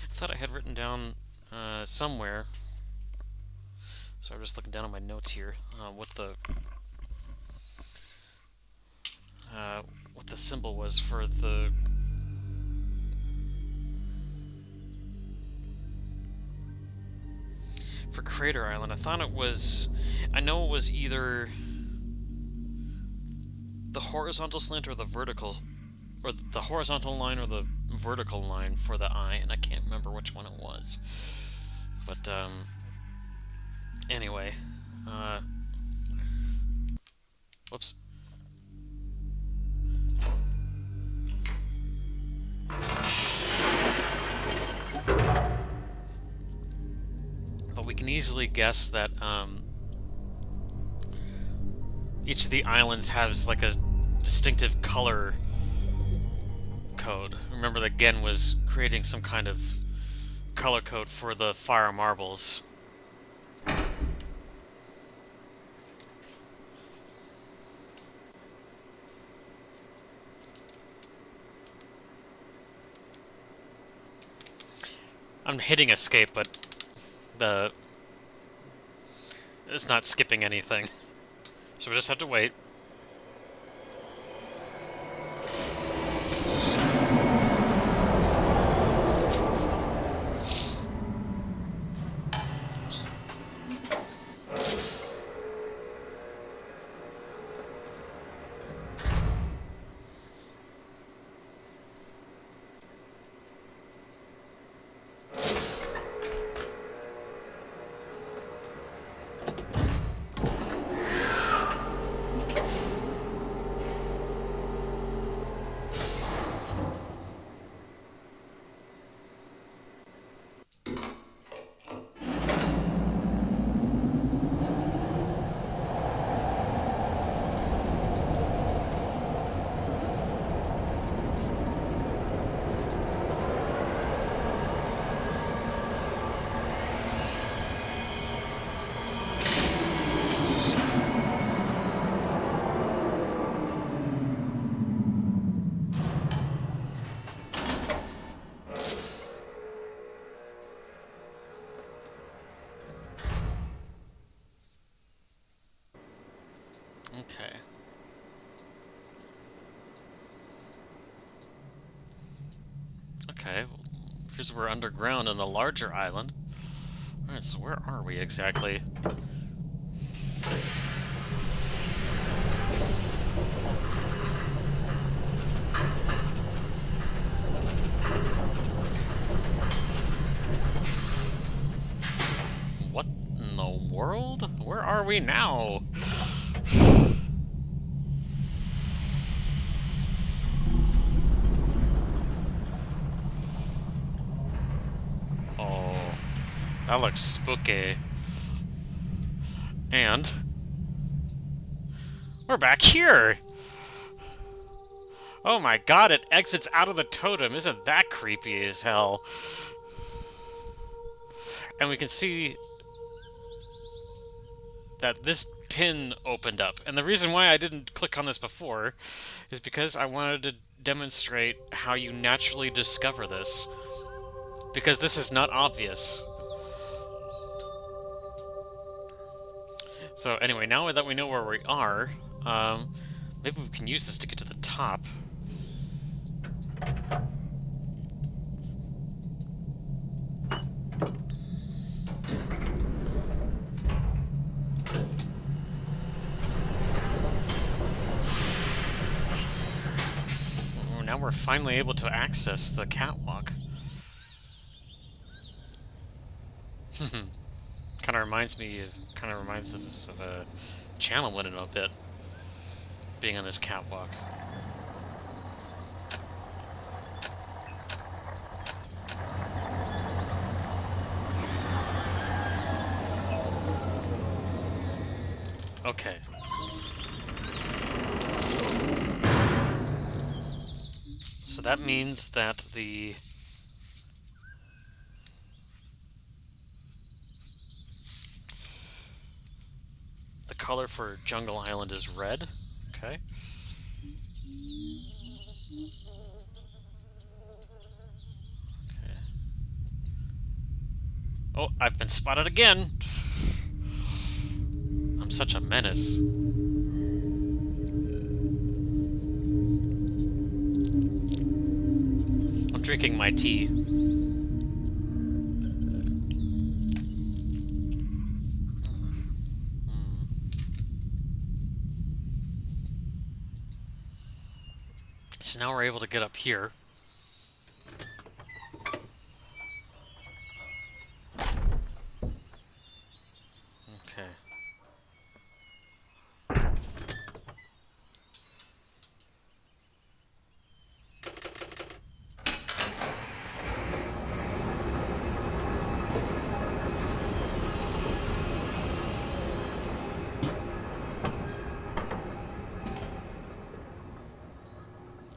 I thought I had written down somewhere. So I'm just looking down at my notes here. What the symbol was for the Crater Island. I thought it was, I know it was either the horizontal slant or the vertical, or the horizontal line or the vertical line for the eye, and I can't remember which one it was. But anyway, whoops. But we can easily guess that each of the islands has like a distinctive color code. Remember that Gen was creating some kind of color code for the fire marbles. I'm hitting escape, but the it's not skipping anything. So we just have to wait. Okay. Okay, well, here's we're underground on the larger island. Alright, so where are we exactly? What in the world? Where are we now? Oh, that looks spooky. And we're back here! Oh my god, it exits out of the totem. Isn't that creepy as hell? And we can see that this pin opened up. And the reason why I didn't click on this before is because I wanted to demonstrate how you naturally discover this. Because this is not obvious. So anyway, now that we know where we are, maybe we can use this to get to the top. Oh, now we're finally able to access the catwalk. Kind of reminds us of a channel winning a bit, being on this catwalk. Okay. So that means that the color for Jungle Island is red. Okay. Okay. Oh, I've been spotted again! I'm such a menace. I'm drinking my tea. So now we're able to get up here. Okay.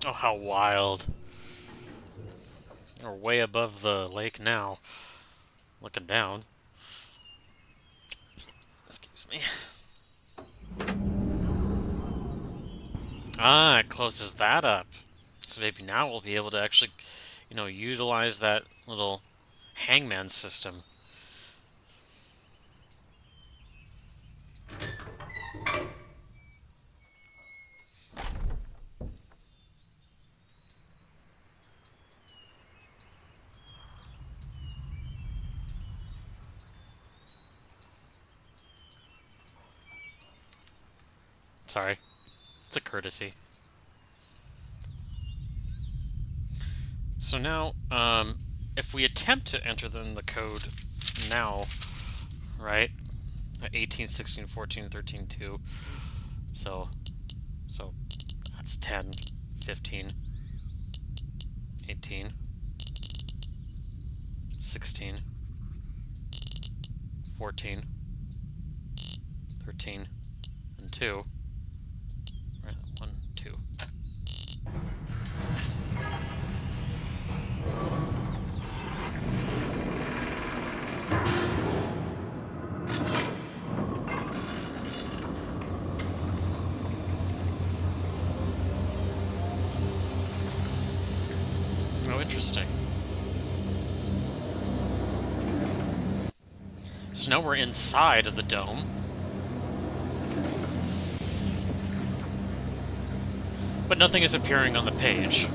Oh, how wild. We're way above the lake now. Looking down. Excuse me. Ah, it closes that up. So maybe now we'll be able to actually, utilize that little hangman system. Sorry. It's a courtesy. So now, if we attempt to enter the code now, right? 18, 16, 14, 13, 2. So that's 10, 15, 18, 16, 14, 13, and 2. Right, 1, 2. Oh, interesting. So now we're inside of the dome. But nothing is appearing on the page.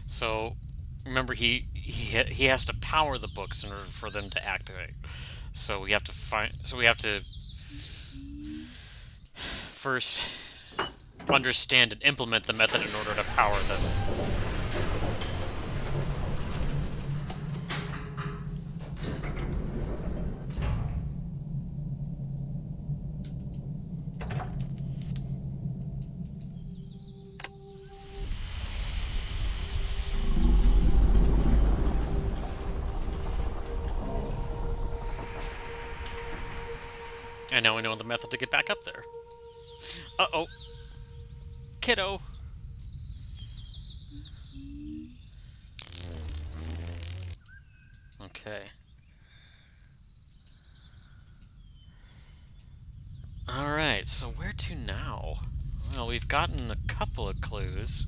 So remember, he has to power the books in order for them to activate. So we have to first understand and implement the method in order to power them. And now we know the method to get back up there. Uh-oh. Kiddo. Okay. Alright, so where to now? Well, we've gotten a couple of clues.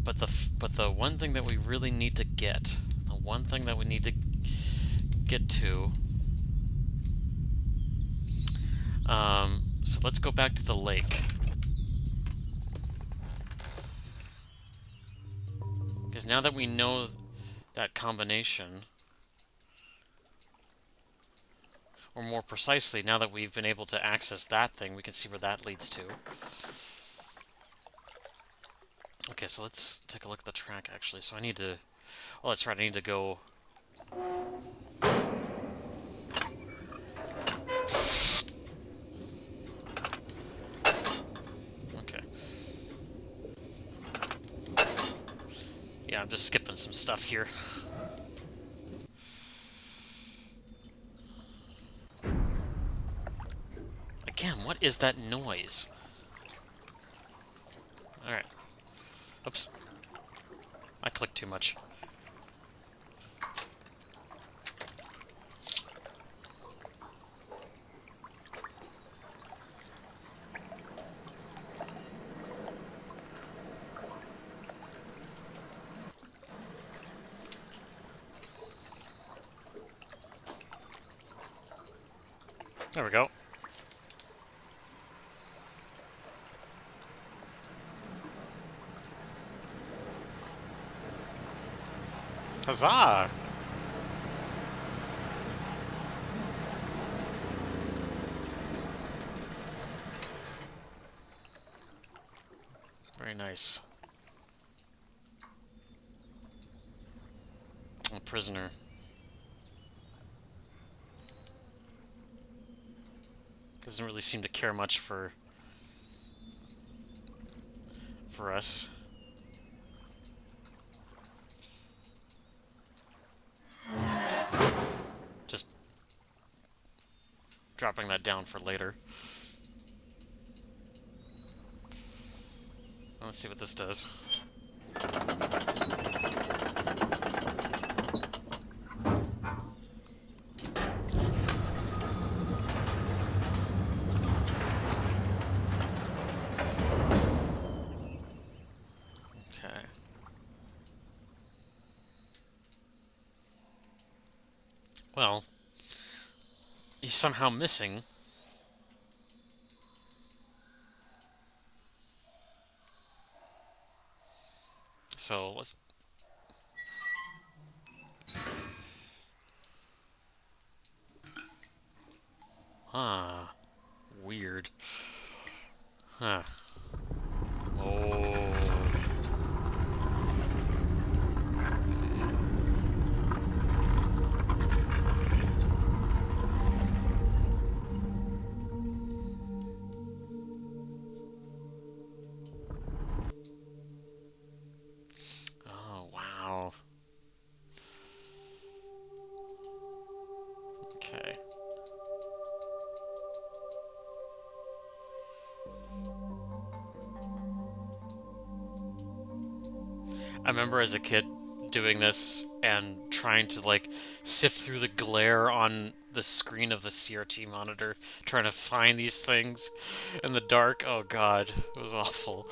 But the one thing that we really need to get, the one thing that we need to get to, so let's go back to the lake. Because now that we know that combination, or more precisely, now that we've been able to access that thing, we can see where that leads to. Okay, so let's take a look at the track, actually. So I need to... Oh, that's right, I need to go... Okay. Yeah, I'm just skipping some stuff here. Again, what is that noise? Alright. Oops. I clicked too much. There we go. Huzzah! Very nice. A prisoner. Doesn't really seem to care much for us. dropping that down for later. Let's see what this does. Okay. Well, he's somehow missing. So let's... Huh. Weird. Huh. Oh. Oh, wow. Okay. I remember as a kid doing this and trying to like sift through the glare on the screen of the CRT monitor, trying to find these things in the dark. Oh god, it was awful.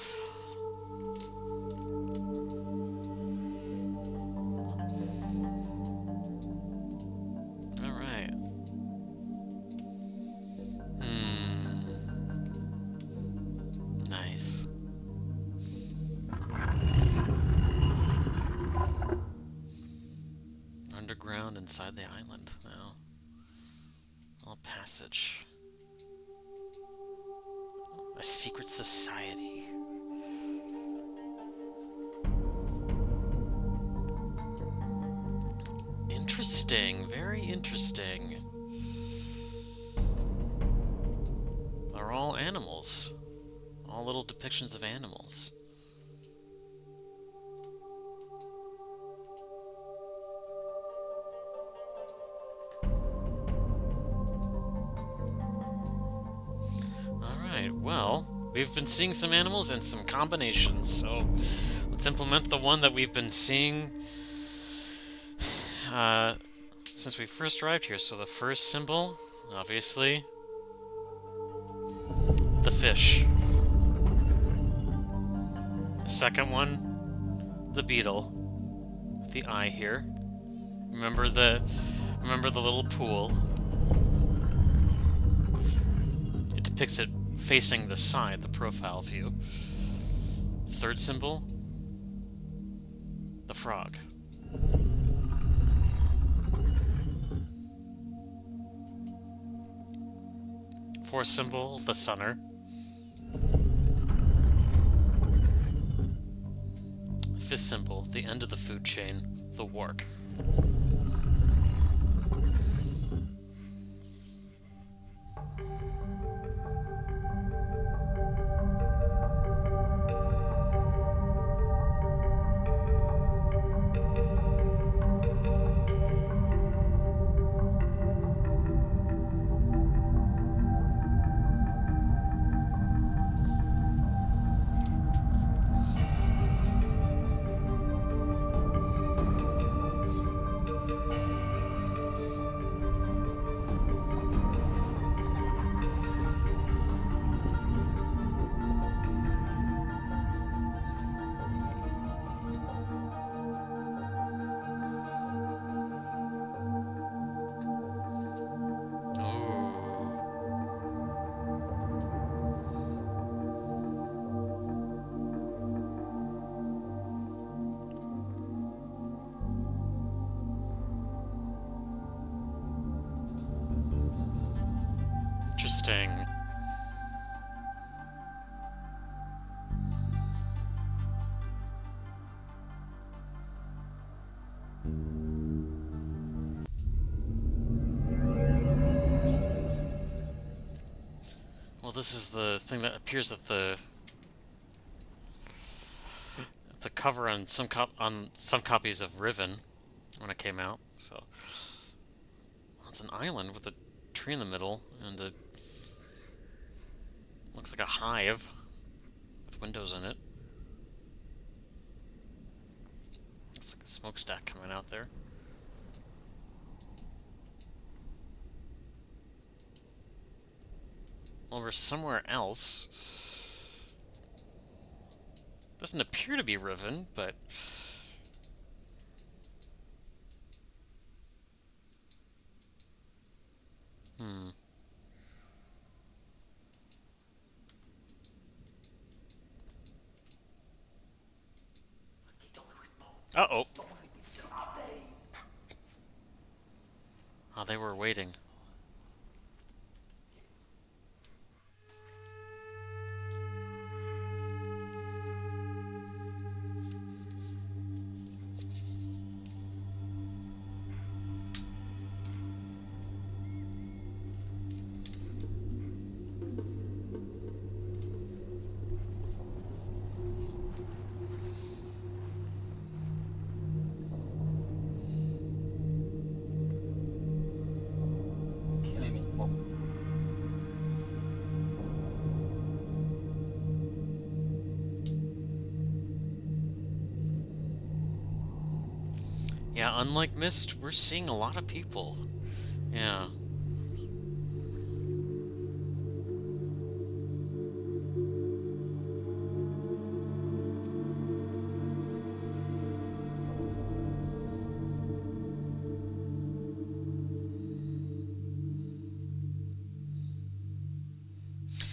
All right. Nice. Underground inside the island now. A little passage. A secret society. Interesting, very interesting. Are all animals. All little depictions of animals. Alright, well, we've been seeing some animals and some combinations, so let's implement the one that we've been seeing since we first arrived here. So the first symbol, obviously, the fish. The second one, the beetle, with the eye here. Remember the little pool. It depicts it facing the side, the profile view. Third symbol, the frog. Fourth symbol, the sunner. Fifth symbol, the end of the food chain, the wark. Interesting. Well, this is the thing that appears at the cover on some copies of Riven when it came out. So it's an island with a tree in the middle, and it looks like a hive with windows in it. Looks like a smokestack coming out there. Well, we're somewhere else. Doesn't appear to be Riven, but hmm. Uh oh. Oh, they were waiting. Yeah, unlike Mist, we're seeing a lot of people. Yeah.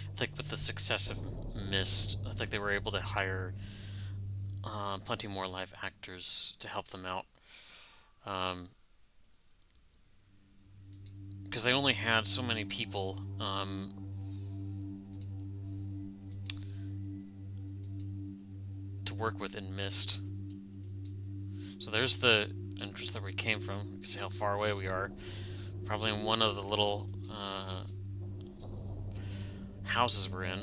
I think with the success of Mist, I think they were able to hire plenty more live actors to help them out. Um, because they only had so many people to work with in Mist. So there's the entrance that we came from. You can see how far away we are. Probably in one of the little houses we're in.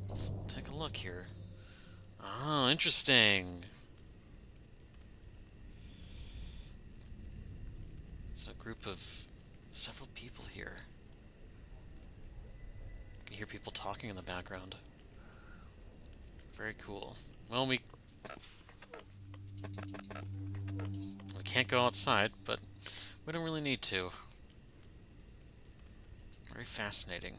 Let's take a look here. Oh, interesting. It's a group of several people here. You can hear people talking in the background. Very cool. Well, we can't go outside, but we don't really need to. Very fascinating.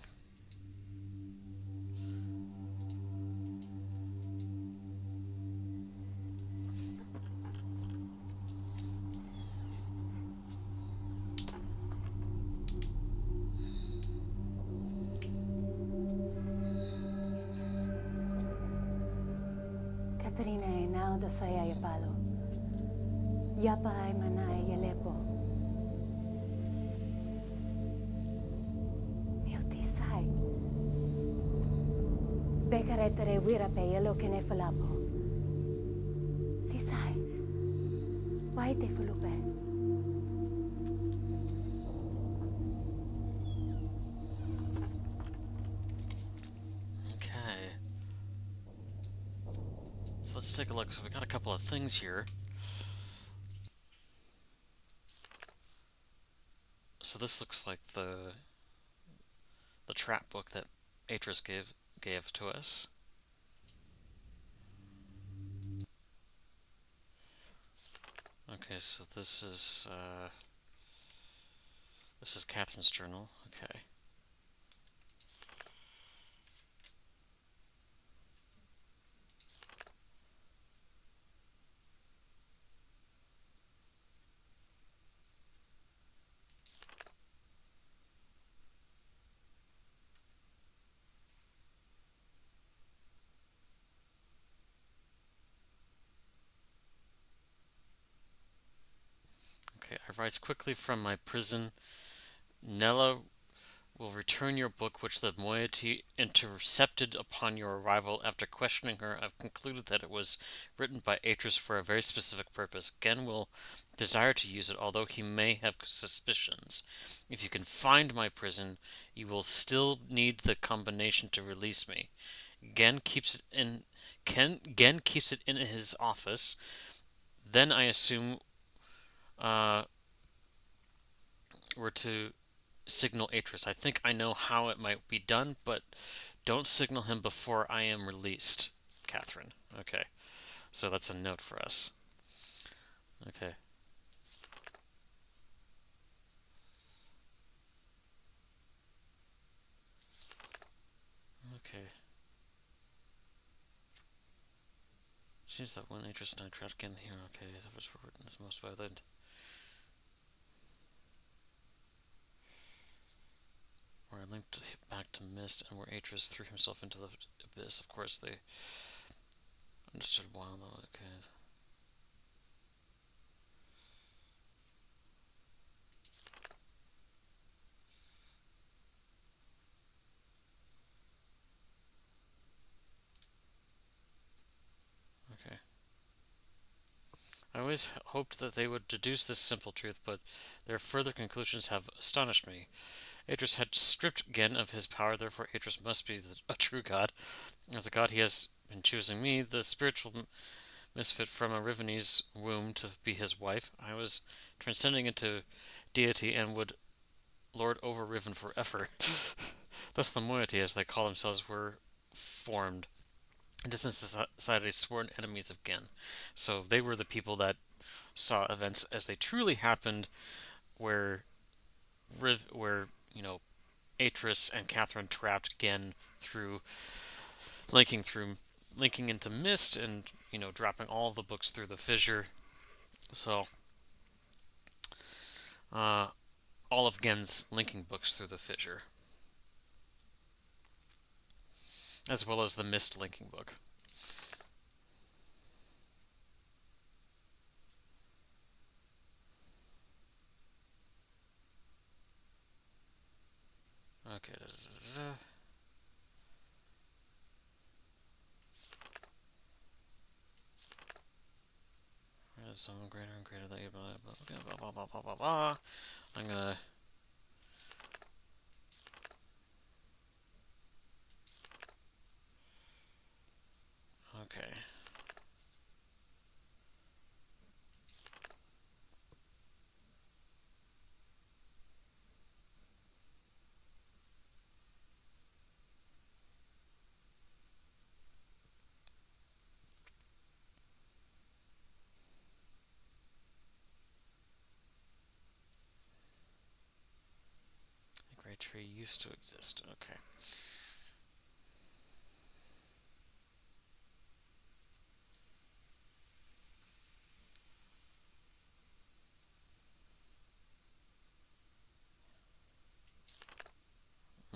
Katrina e now da saya palo. Yapa ay manay yalepo. Meu tisay. Bekaretere wira pe yelo kene falapo. Tisay. Why te fulupe? Okay. So let's take a look. So we got a couple of things here. So this looks like the trap book that Atris gave to us. Okay, so this is Catherine's journal. Okay. Okay, I rise quickly from my prison. Nella will return your book, which the moiety intercepted upon your arrival. After questioning her, I've concluded that it was written by Atris for a very specific purpose. Gen will desire to use it, although he may have suspicions. If you can find my prison, you will still need the combination to release me. Gen keeps it in. Gen keeps it in his office. Then I assume were to signal Atris. I think I know how it might be done, but don't signal him before I am released, Catherine. Okay, so that's a note for us. Okay, okay. Seems that when Atris and I tried again here, okay, that was written as most violent. Where I linked back to Mist and where Atris threw himself into the abyss. Of course, they understood why, though. Okay. Okay. I always hoped that they would deduce this simple truth, but their further conclusions have astonished me. Atris had stripped Gen of his power, therefore Atris must be a true god. As a god, he has been choosing me, the spiritual misfit from a Rivenese womb, to be his wife. I was transcending into deity and would lord over Riven forever. Thus the moiety, as they call themselves, were formed. Distant society sworn enemies of Gen. So they were the people that saw events as they truly happened, where where Atris and Catherine trapped Gen through linking through linking into Mist and dropping all of the books through the fissure. So uh, all of Gen's linking books through the fissure, as well as the Mist linking book. Okay. Da, da, da, da. Some greater and greater that you blah blah blah blah blah blah blah. I'm gonna. Okay. The great tree used to exist. Okay.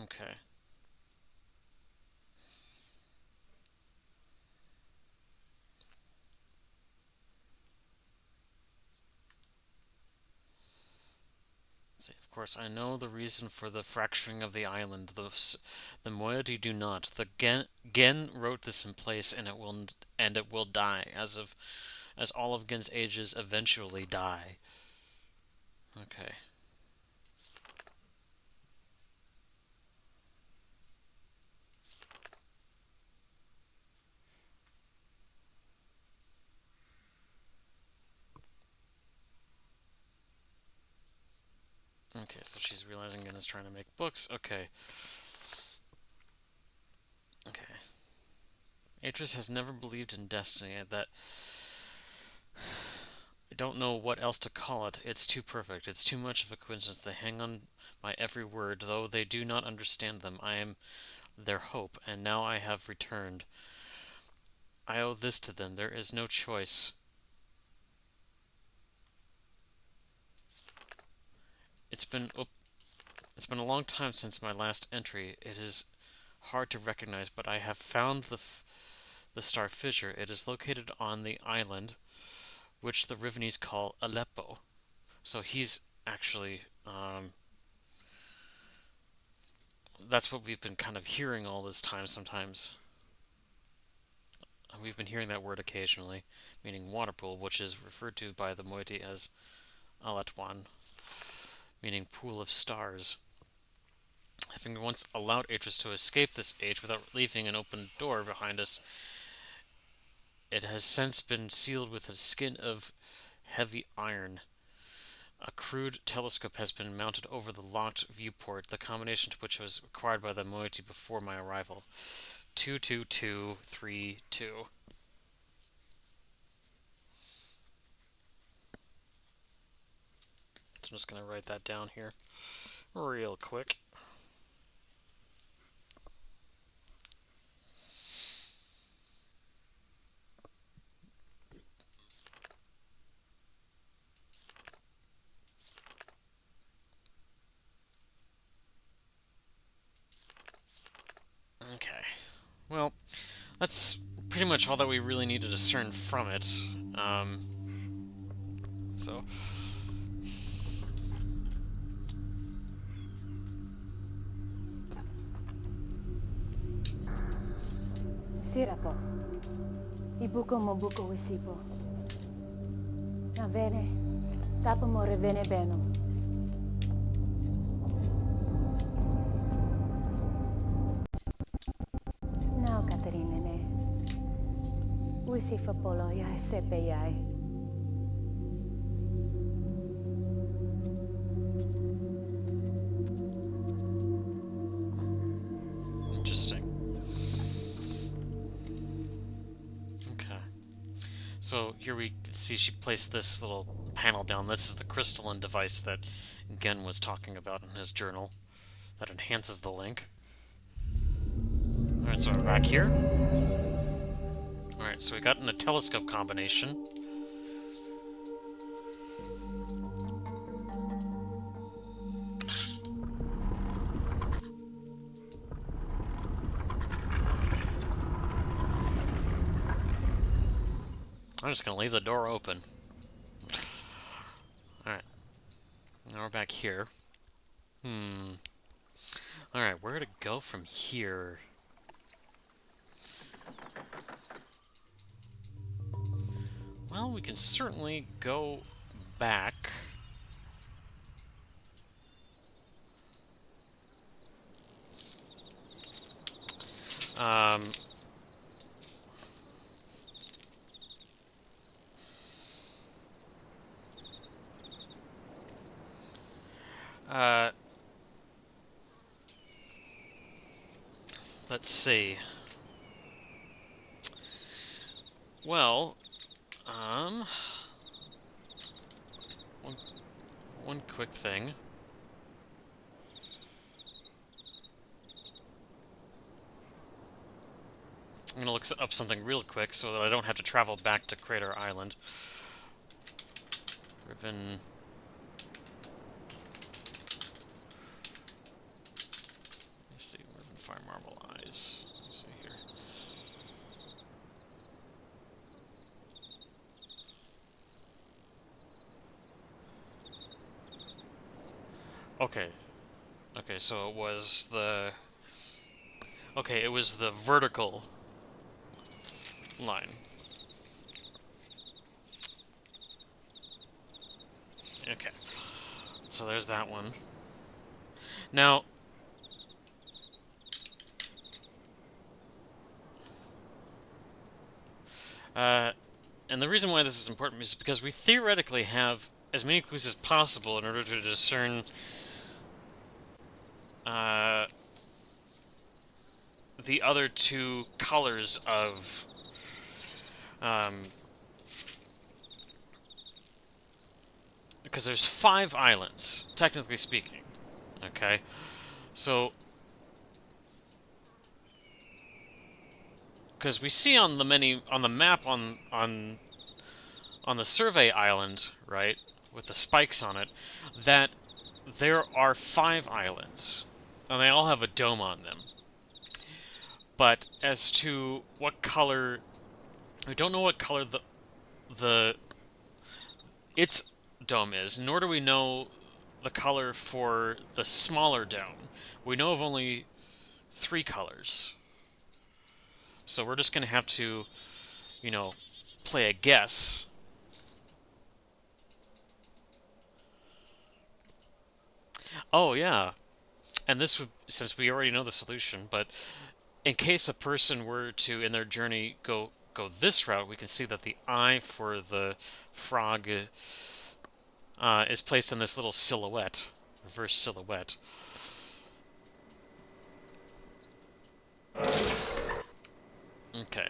Okay. See, of course, I know the reason for the fracturing of the island. The moiety do not. The Gen wrote this in place, and it will die, as all of Gen's ages eventually die. Okay. Okay, so she's realizing Gen is trying to make books. Okay. Okay. Atris has never believed in destiny. That I don't know what else to call it. It's too perfect. It's too much of a coincidence. They hang on my every word, though they do not understand them. I am their hope, and now I have returned. I owe this to them. There is no choice. It's been it's been a long time since my last entry. It is hard to recognize, but I have found the star fissure. It is located on the island, which the Rivenese call Aleppo. So he's actually that's what we've been kind of hearing all this time. Sometimes we've been hearing that word occasionally, meaning water pool, which is referred to by the moiety as Alatwan, meaning pool of stars. Having once allowed Atris to escape this age without leaving an open door behind us, it has since been sealed with a skin of heavy iron. A crude telescope has been mounted over the locked viewport, the combination to which was required by the moiety before my arrival. 22232. So I'm just going to write that down here real quick. Okay. Well, that's pretty much all that we really need to discern from it. Um, so, Sira po. Ibuko mo buko wisipo. Na vene. Tapo mo revene beno. Now, Katerina ne. Wisifa polo ya sepe yai. interesting. Okay. So here we see she placed this little panel down. This is the crystalline device that Gen was talking about in his journal that enhances the link. Alright, so we're back here. Alright, so we got in a telescope combination. I'm just going to leave the door open. Alright, now we're back here. Alright, where to go from here? Well, we can certainly go back. Um, uh, let's see. Well, one, one quick thing. I'm gonna look up something real quick so that I don't have to travel back to Crater Island. Riven. Let's see, Riven Fire Marble Eyes. Let's see here. Okay. Okay, so it was the... Okay, it was the vertical line. Okay. So there's that one. Now... and the reason why this is important is because we theoretically have as many clues as possible in order to discern the other two colors of because there's 5 islands, technically speaking. Okay, so because we see on the map on the survey island, right, with the spikes on it, that there are 5 islands, and they all have a dome on them. But as to what color, we don't know what color the its dome is, nor do we know the color for the smaller dome. We know of only 3 colors. So we're just going to have to, you know, play a guess. Oh, yeah. And this would, since we already know the solution, but in case a person were to, in their journey, go this route, we can see that the eye for the frog is placed in this little silhouette, reverse silhouette. Okay.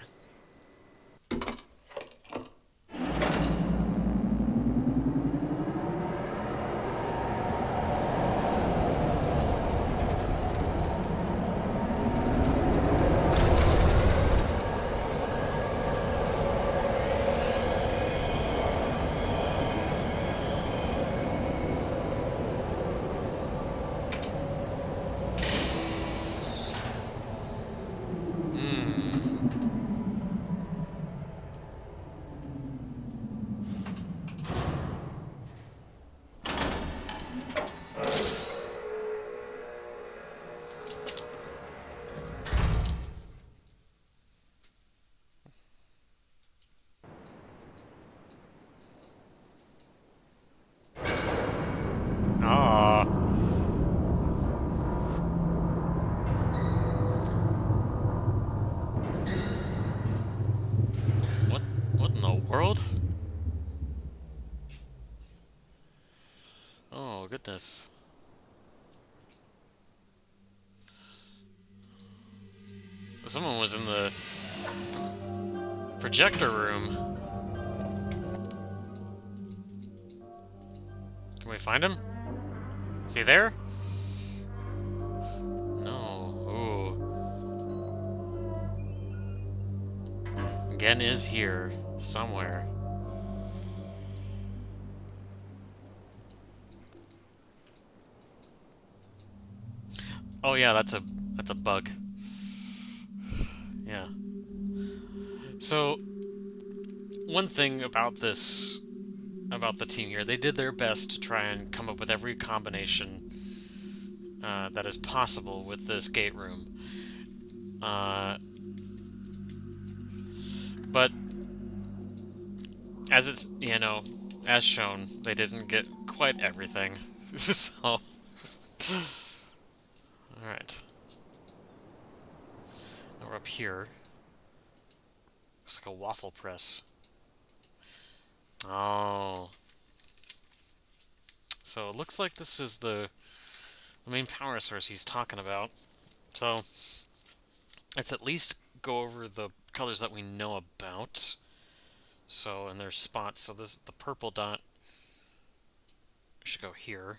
Ah. What? What in the world? Oh, goodness. Someone was in the projector room. Can we find him? Is he there? No. Ooh. Gen is here. Somewhere. Oh yeah, that's a bug. Yeah. So, one thing about the team here, they did their best to try and come up with every combination that is possible with this gate room. But as it's, as shown, they didn't get quite everything. So, alright. Now we're up here. Looks like a waffle press. Oh. So it looks like this is the main power source he's talking about. So, let's at least go over the colors that we know about. So, and there's spots. So the purple dot should go here.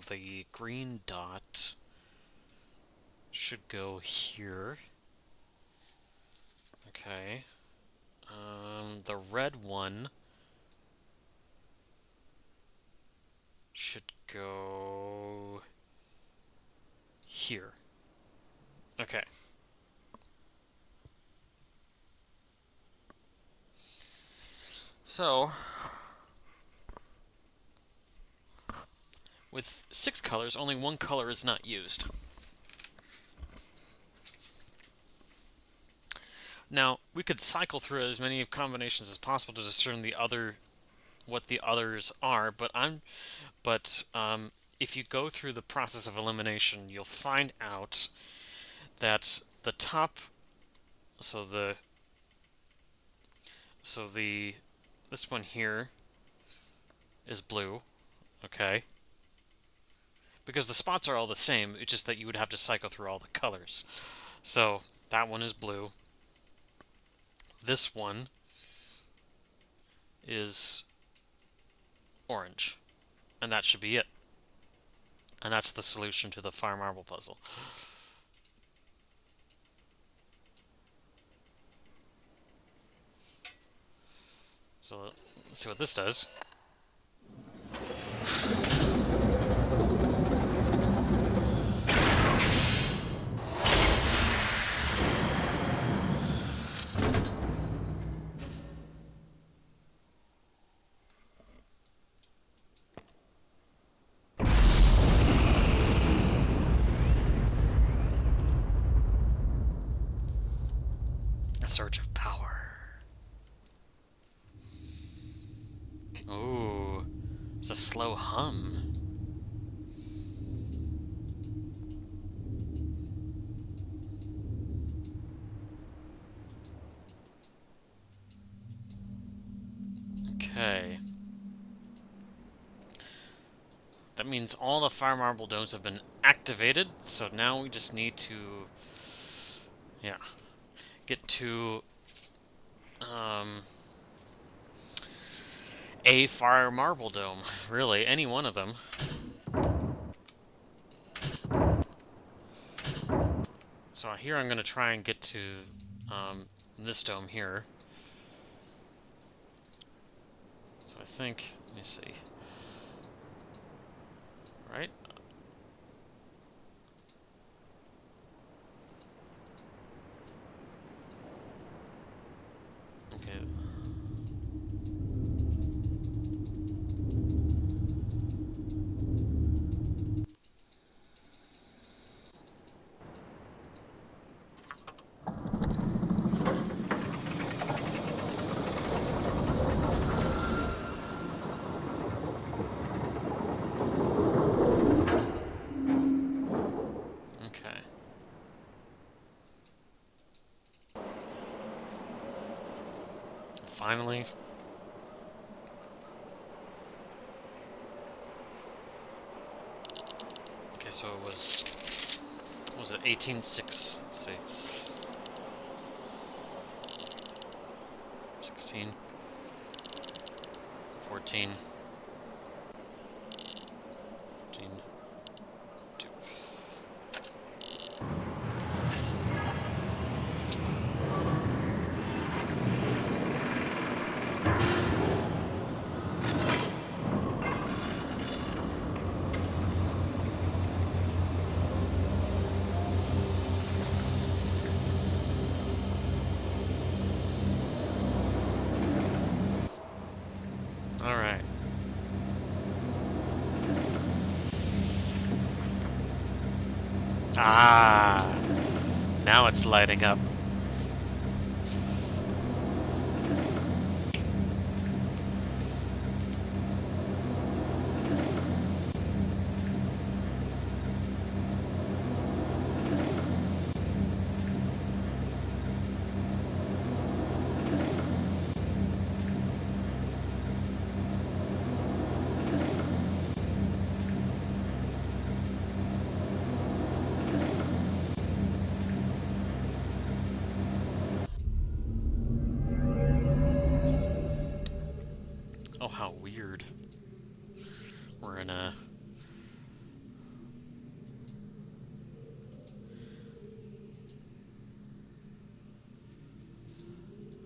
The green dot should go here. Okay. The red one should go here. Okay. So, with 6 colors, only 1 color is not used. Now, we could cycle through as many combinations as possible to discern what the others are, but if you go through the process of elimination, you'll find out that the top, so this one here is blue, okay? Because the spots are all the same, it's just that you would have to cycle through all the colors. So, that one is blue. This one is orange. And that should be it. And that's the solution to the fire marble puzzle. So, let's see what this does. A surge of power. Ooh, it's a slow hum. Okay. That means all the fire marble domes have been activated, so now we just need to, yeah, get to um, a fire marble dome. Really, any one of them. So here I'm going to try and get to this dome here. So I think, let me see. Right? Okay. Okay. Finally. Okay, so it was, what was it, 18.6? Let's see. 16, 14, 15, 2. All right. Ah, now it's lighting up. Oh, how weird. We're in a...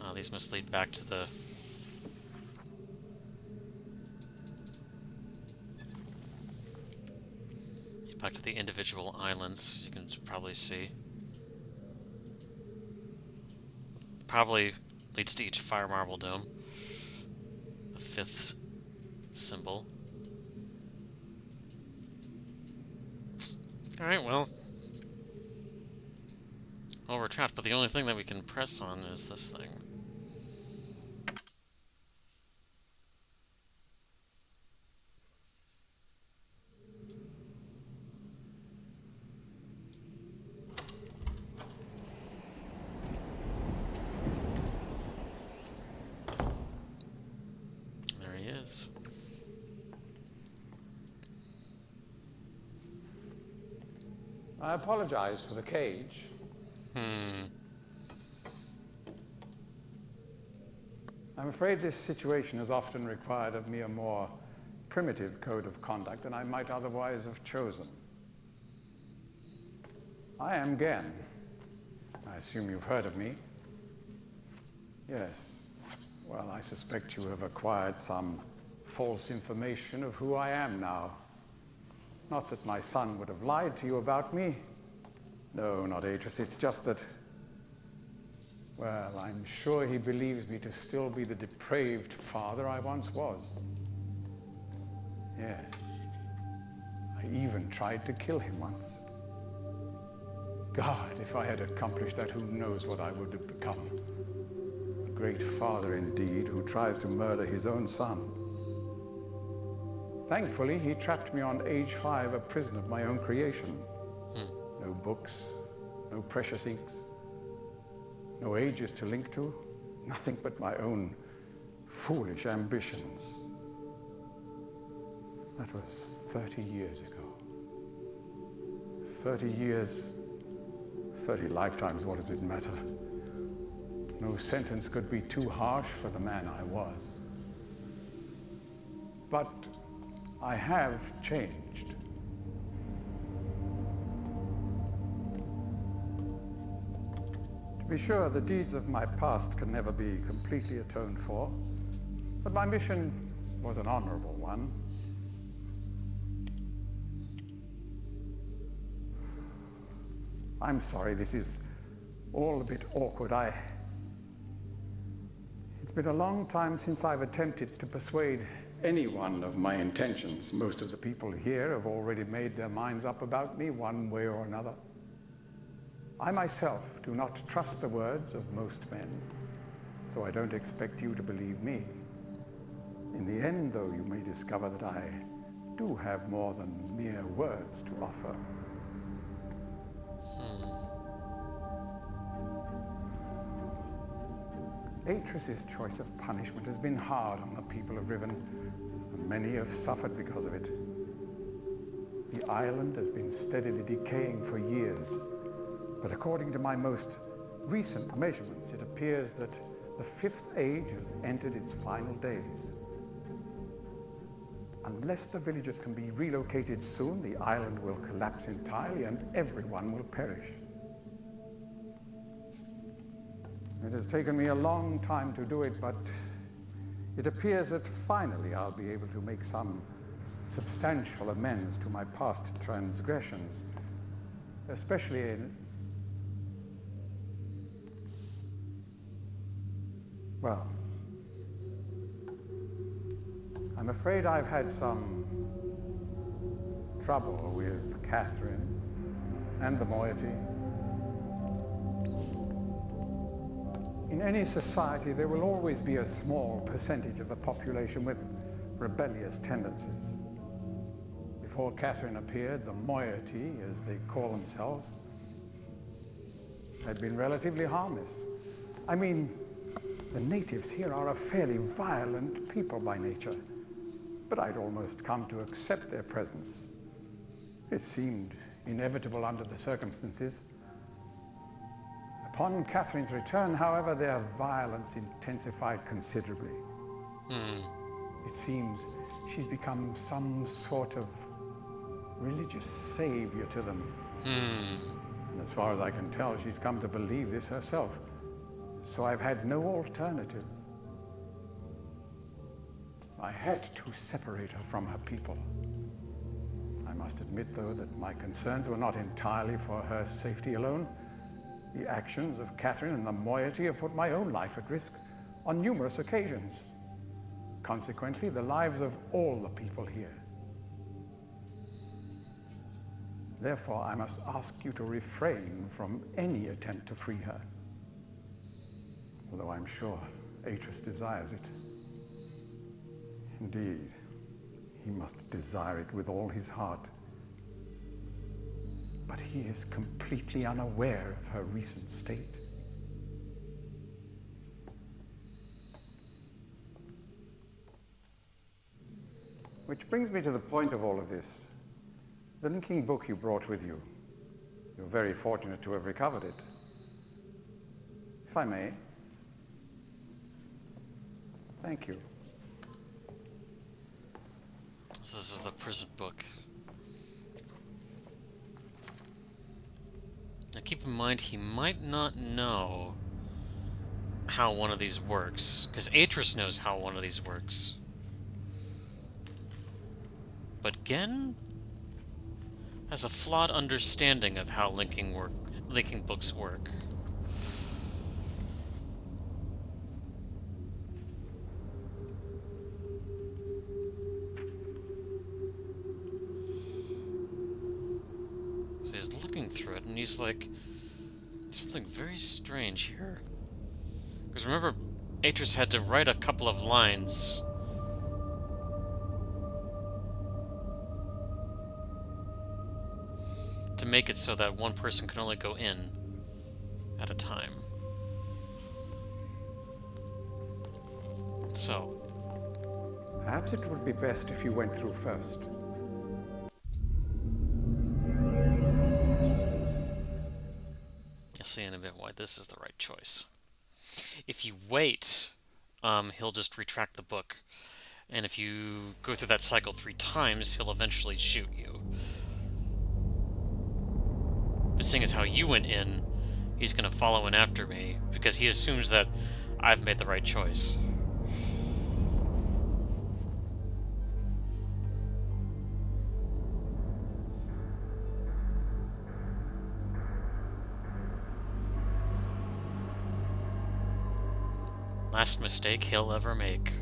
Oh, these must lead back to the... back to the individual islands, you can probably see. Probably leads to each fire marble dome. The 5th symbol. Alright, well, we're trapped, but the only thing that we can press on is this thing. There he is. I apologize for the cage. I'm afraid this situation has often required of me a more primitive code of conduct than I might otherwise have chosen. I am Gen. I assume you've heard of me. Yes. Well, I suspect you have acquired some false information of who I am now. Not that my son would have lied to you about me. No, not Atris. It's just that, well, I'm sure he believes me to still be the depraved father I once was. Yes. I even tried to kill him once. God, if I had accomplished that, who knows what I would have become. A great father indeed, who tries to murder his own son. Thankfully, he trapped me on age 5, a prison of my own creation. No books, no precious inks, no ages to link to, nothing but my own foolish ambitions. That was 30 years ago. 30 years, 30 lifetimes, what does it matter? No sentence could be too harsh for the man I was. But I have changed. To be sure, the deeds of my past can never be completely atoned for, but my mission was an honorable one. I'm sorry, this is all a bit awkward. It's been a long time since I've attempted to persuade anyone of my intentions. Most of the people here have already made their minds up about me one way or another. I myself do not trust the words of most men, so I don't expect you to believe me. In the end, though, you may discover that I do have more than mere words to offer. Atris's choice of punishment has been hard on the people of Riven, and many have suffered because of it. The island has been steadily decaying for years, but according to my most recent measurements, it appears that the Fifth Age has entered its final days. Unless the villagers can be relocated soon, the island will collapse entirely and everyone will perish. It has taken me a long time to do it, but it appears that finally I'll be able to make some substantial amends to my past transgressions, especially in... Well, I'm afraid I've had some trouble with Catherine and the moiety. In any society, there will always be a small percentage of the population with rebellious tendencies. Before Catherine appeared, the moiety, as they call themselves, had been relatively harmless. I mean, the natives here are a fairly violent people by nature, but I'd almost come to accept their presence. It seemed inevitable under the circumstances. Upon Catherine's return, however, their violence intensified considerably. It seems she's become some sort of religious savior to them. And as far as I can tell, she's come to believe this herself. So I've had no alternative. I had to separate her from her people. I must admit, though, that my concerns were not entirely for her safety alone. The actions of Catherine and the moiety have put my own life at risk on numerous occasions. Consequently, the lives of all the people here. Therefore, I must ask you to refrain from any attempt to free her. Although I'm sure Atris desires it. Indeed, he must desire it with all his heart. But he is completely unaware of her recent state. Which brings me to the point of all of this. The linking book you brought with you. You're very fortunate to have recovered it. If I may. Thank you. This is the prison book. Now keep in mind, he might not know how one of these works, because Atris knows how one of these works. But Gen has a flawed understanding of how linking books work. So he's looking through it, and he's like, something very strange here. Because remember, Atris had to write a couple of lines to make it so that one person can only go in at a time. So, perhaps it would be best if you went through first. see in a bit why this is the right choice. If you wait, he'll just retract the book. And if you go through that cycle 3 times, he'll eventually shoot you. But seeing as how you went in, he's going to follow in after me, because he assumes that I've made the right choice. Last mistake he'll ever make.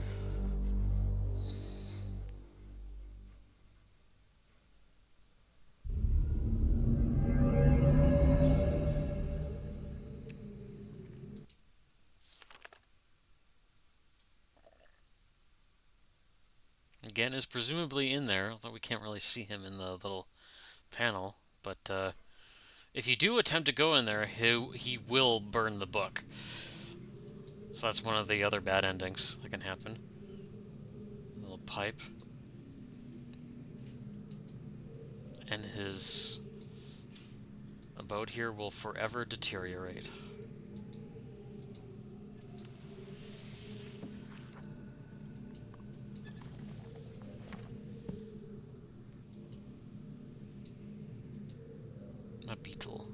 Again, is presumably in there, although we can't really see him in the little panel. But if you do attempt to go in there, he will burn the book. So that's one of the other bad endings that can happen. A little pipe. And his abode here will forever deteriorate. A beetle.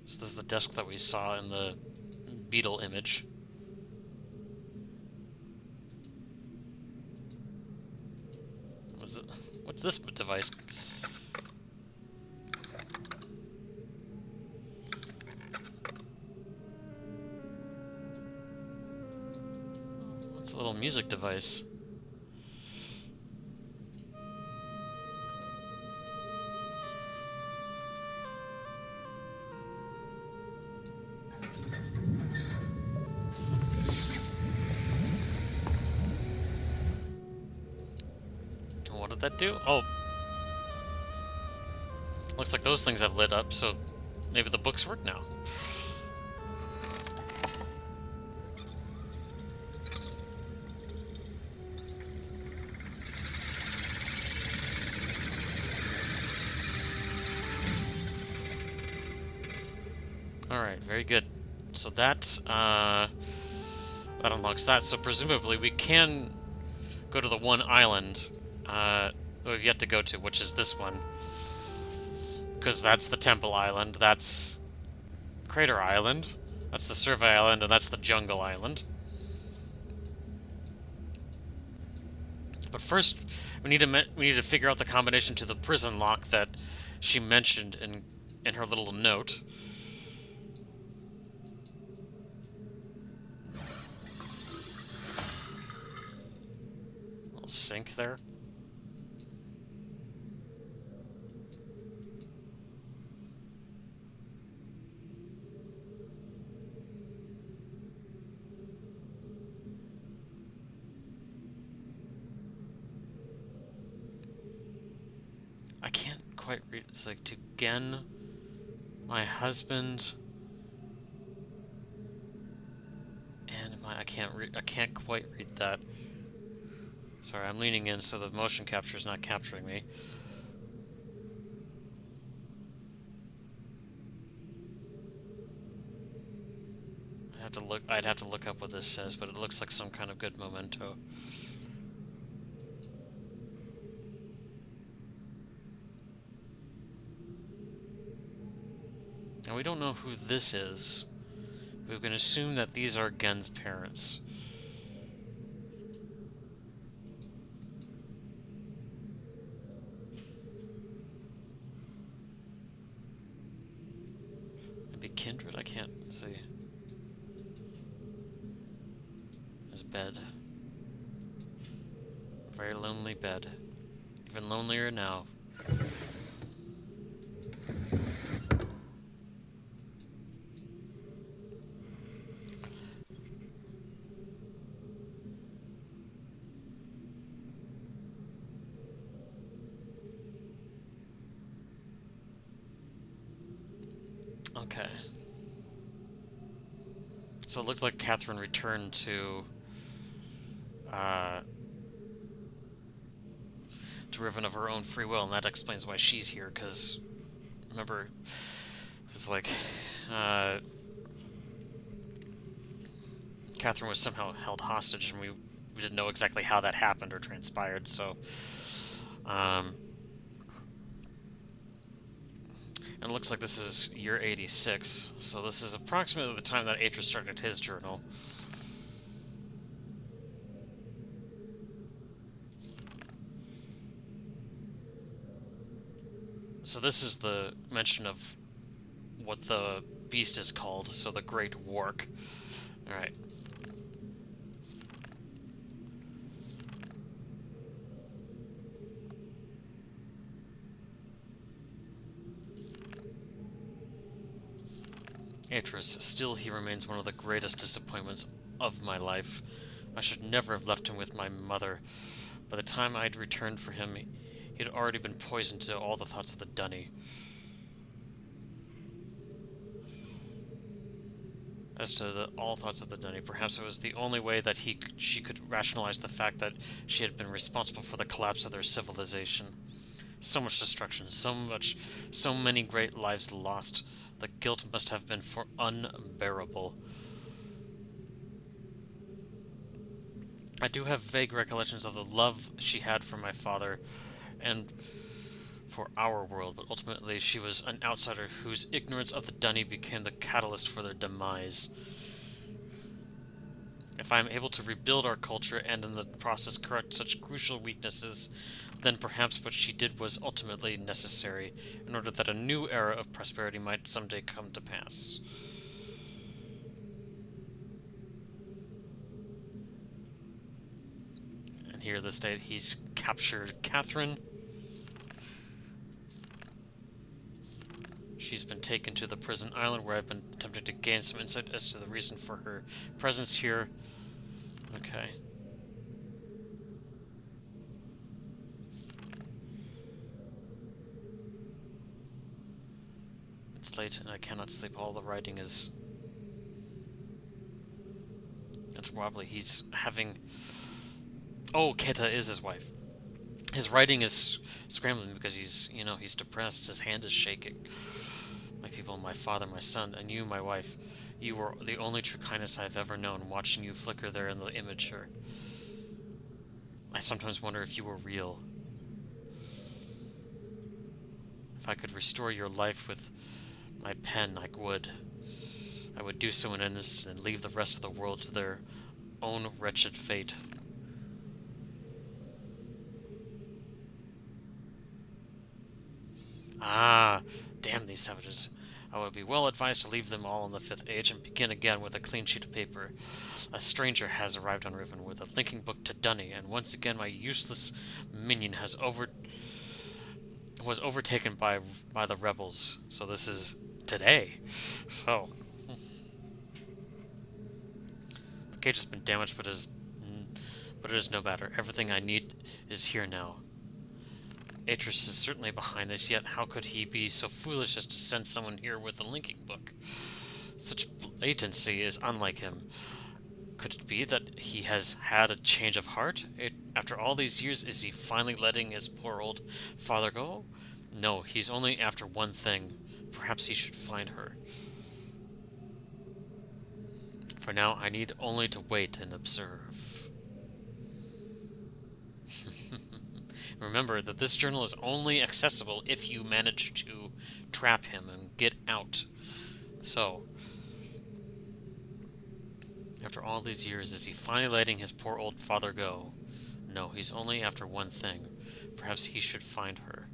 So this is the desk that we saw in the beetle image. What's this device? What's a little music device? What did that do? Oh. Looks like those things have lit up, so maybe the books work now. Alright, very good. So that unlocks that. So presumably we can go to the one island that we've yet to go to, which is this one. Because that's the Temple Island, that's Crater Island, that's the Survey Island, and that's the Jungle Island. But first, we need to figure out the combination to the prison lock that she mentioned in her little note. Little sink there. I can't quite read. It's like to Gen, my husband, and my. I can't quite read that. Sorry, I'm leaning in so the motion capture is not capturing me. I'd have to look up what this says, but it looks like some kind of good memento. Now we don't know who this is. We can assume that these are Gen's parents. Maybe kindred? I can't see. His bed. A very lonely bed. Even lonelier now. Okay. So it looked like Catherine returned to Riven of her own free will, and that explains why she's here, because, remember, It's like, uh, Catherine was somehow held hostage, and we didn't know exactly how that happened or transpired, so, um, and it looks like this is year 86, so this is approximately the time that Atris started his journal. So this is the mention of what the beast is called, so the Great Wark. Alright. Atris, still he remains one of the greatest disappointments of my life. I should never have left him with my mother. By the time I'd returned for him, he had already been poisoned to all the thoughts of the Dunny. As to all thoughts of the Dunny, perhaps it was the only way that she could rationalize the fact that she had been responsible for the collapse of their civilization. So much destruction, so many great lives lost. The guilt must have been for unbearable. I do have vague recollections of the love she had for my father and for our world, but ultimately she was an outsider whose ignorance of the Dunny became the catalyst for their demise. If I am able to rebuild our culture and in the process correct such crucial weaknesses, then perhaps what she did was ultimately necessary in order that a new era of prosperity might someday come to pass. And here this day he's captured Catherine. She's been taken to the prison island where I've been attempting to gain some insight as to the reason for her presence here. Okay. It's late and I cannot sleep. All the writing is... It's wobbly. He's having... Oh, Keta is his wife. His writing is scrambling because he's depressed. His hand is shaking. My people, my father, my son, and you, my wife. You were the only true kindness I've ever known, watching you flicker there in the image here. I sometimes wonder if you were real. If I could restore your life with my pen, I would. I would do so in an instant and leave the rest of the world to their own wretched fate. Ah, damn these savages. I would be well advised to leave them all in the Fifth Age and begin again with a clean sheet of paper. A stranger has arrived on Riven with a linking book to Dunny, and once again my useless minion was overtaken by the rebels. So this is today. So the cage has been damaged, but it is no matter. Everything I need is here now. Atris is certainly behind this, yet how could he be so foolish as to send someone here with a linking book? Such blatancy is unlike him. Could it be that he has had a change of heart? After all these years, is he finally letting his poor old father go? No, he's only after one thing. Perhaps he should find her. For now, I need only to wait and observe. Remember that this journal is only accessible if you manage to trap him and get out. So, after all these years, is he finally letting his poor old father go? No, he's only after one thing. Perhaps he should find her.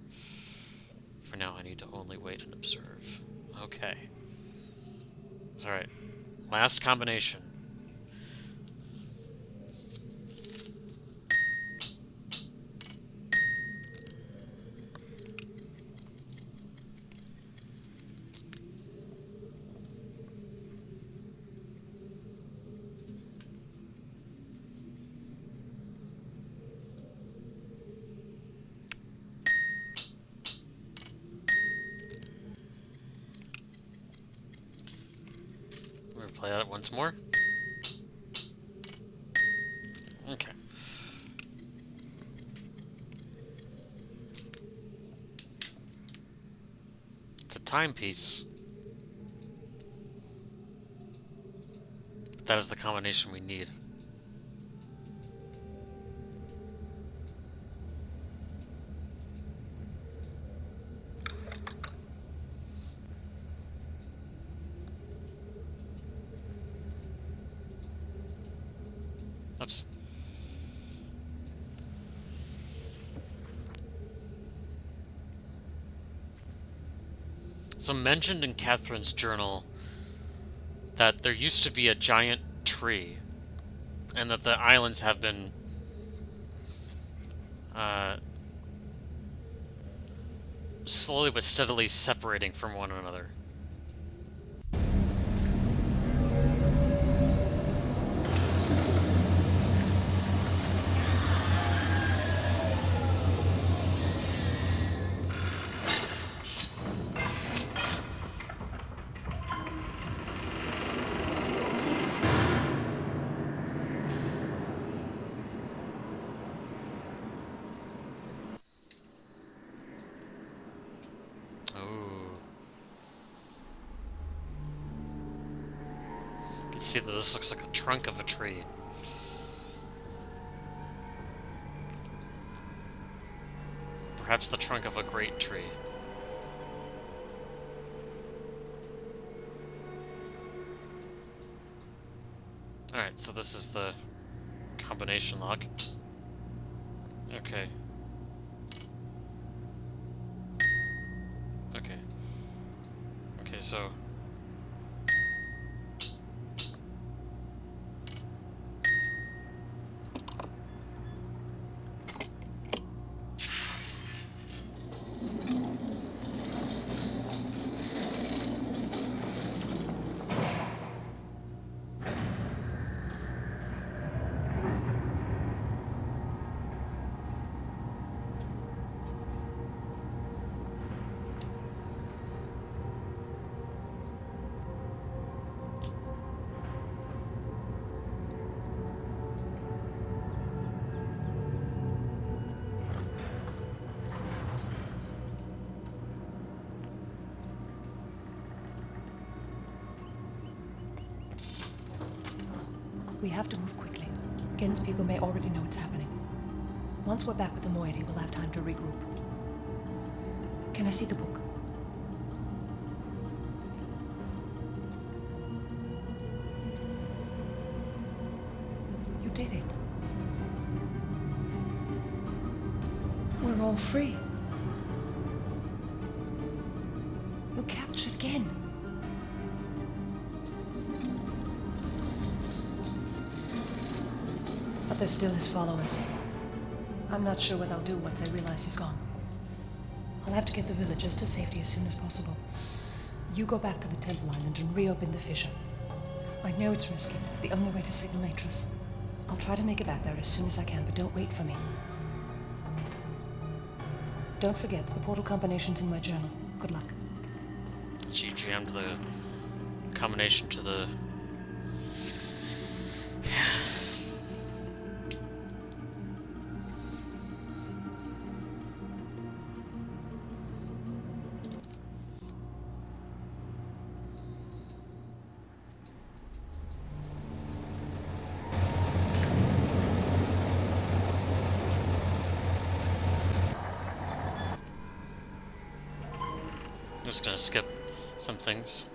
For now, I need to only wait and observe. Okay. It's alright. Last combination. We'll play that once more. Okay. It's a timepiece. That is the combination we need. Oops. So mentioned in Catherine's journal that there used to be a giant tree, and that the islands have been uh, slowly but steadily separating from one another. Ooh. You can see that this looks like a trunk of a tree. Perhaps the trunk of a great tree. Alright, so this is the combination lock. Okay. Okay. Okay, so... We have to move quickly. Gen's people may already know what's happening. Once we're back with the moiety, we'll have time to regroup. Can I see the book? You did it. We're all free. You captured Gen. But there's still his followers. I'm not sure what I'll do once I realize he's gone. I'll have to get the villagers to safety as soon as possible. You go back to the Temple Island and reopen the fissure. I know it's risky, but it's the only way to signal Atris. I'll try to make it back there as soon as I can, but don't wait for me. Don't forget, the portal combination's in my journal. Good luck. She jammed the combination to the... I'm just gonna skip some things.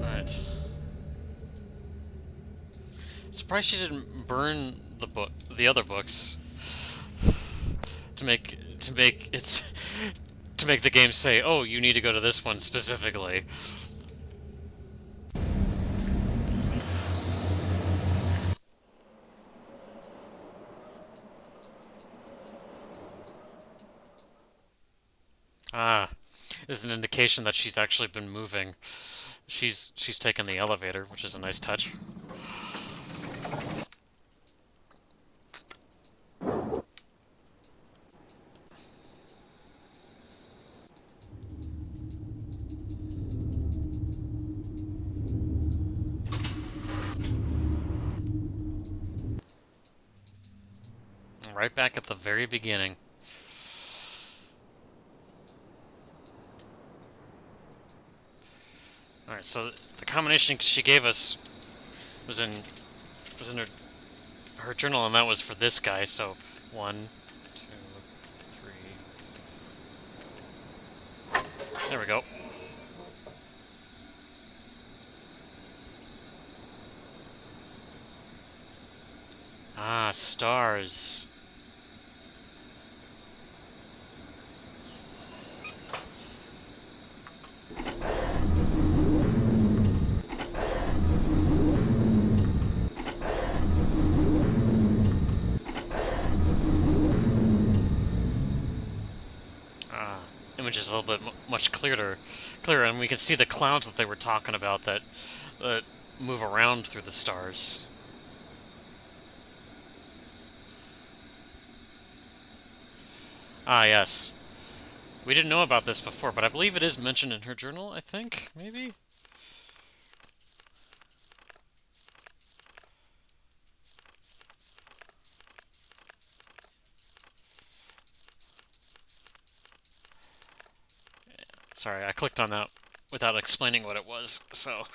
Alright. Surprised she didn't burn the other books to make the game say, "Oh, you need to go to this one specifically." Ah, is an indication that she's actually been moving. She's taken the elevator, which is a nice touch. right back at the very beginning. Alright, so the combination she gave us was in her journal, and that was for this guy, so 1, 2, 3. There we go. Ah, stars. Image is a little bit much clearer, and we can see the clouds that they were talking about that move around through the stars. Ah, yes. We didn't know about this before, but I believe it is mentioned in her journal, I think, maybe? Sorry, I clicked on that without explaining what it was, so...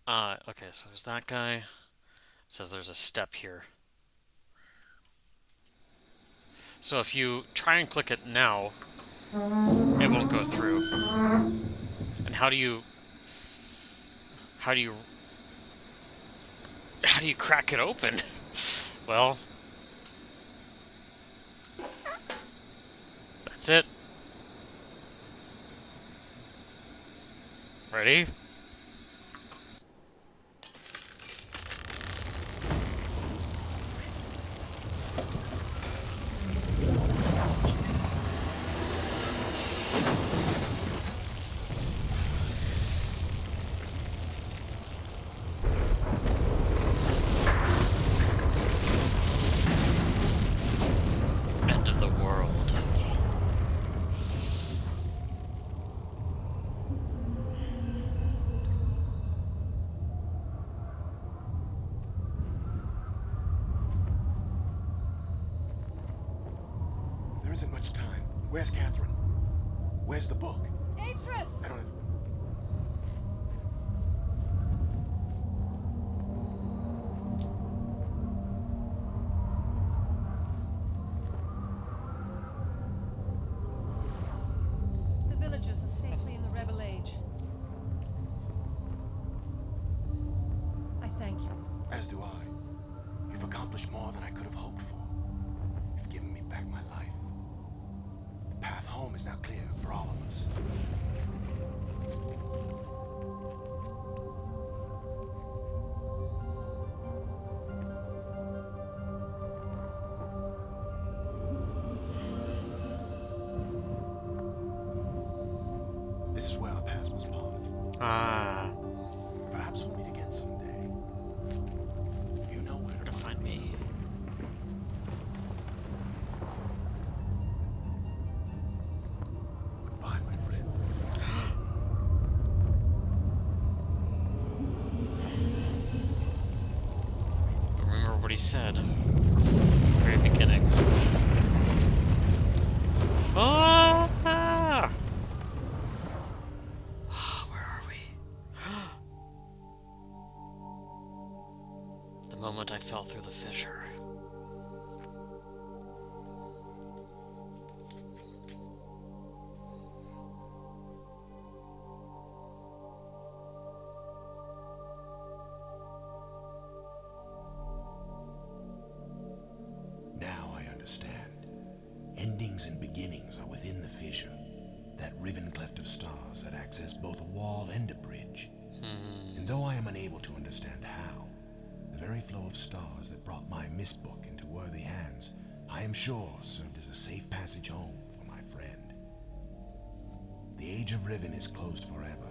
okay, so there's that guy. It says there's a step here. So if you try and click it now, it won't go through. And how do you crack it open? Well, that's it. Ready? End of the world. There isn't much time. Where's Catherine? Where's the book? Atris! I don't... The villagers are safely in the Rebel Age. I thank you. As do I. You've accomplished more than I could have hoped for. You've given me back my life. The path home is now clear for all of us. This is where our paths must part. Ah, Perhaps we'll meet again someday. You know where where to find me? Goodbye, my friend. But remember what he said at the very beginning. Ah! Where are we? The moment I fell through the fissure. Now I understand. Endings and beginnings are within the fissure. That riven cleft of stars that access both a wall and a bridge. And though I am unable to understand how, the very flow of stars that brought my mist book into worthy hands, I am sure served as a safe passage home for my friend. The age of Riven is closed forever.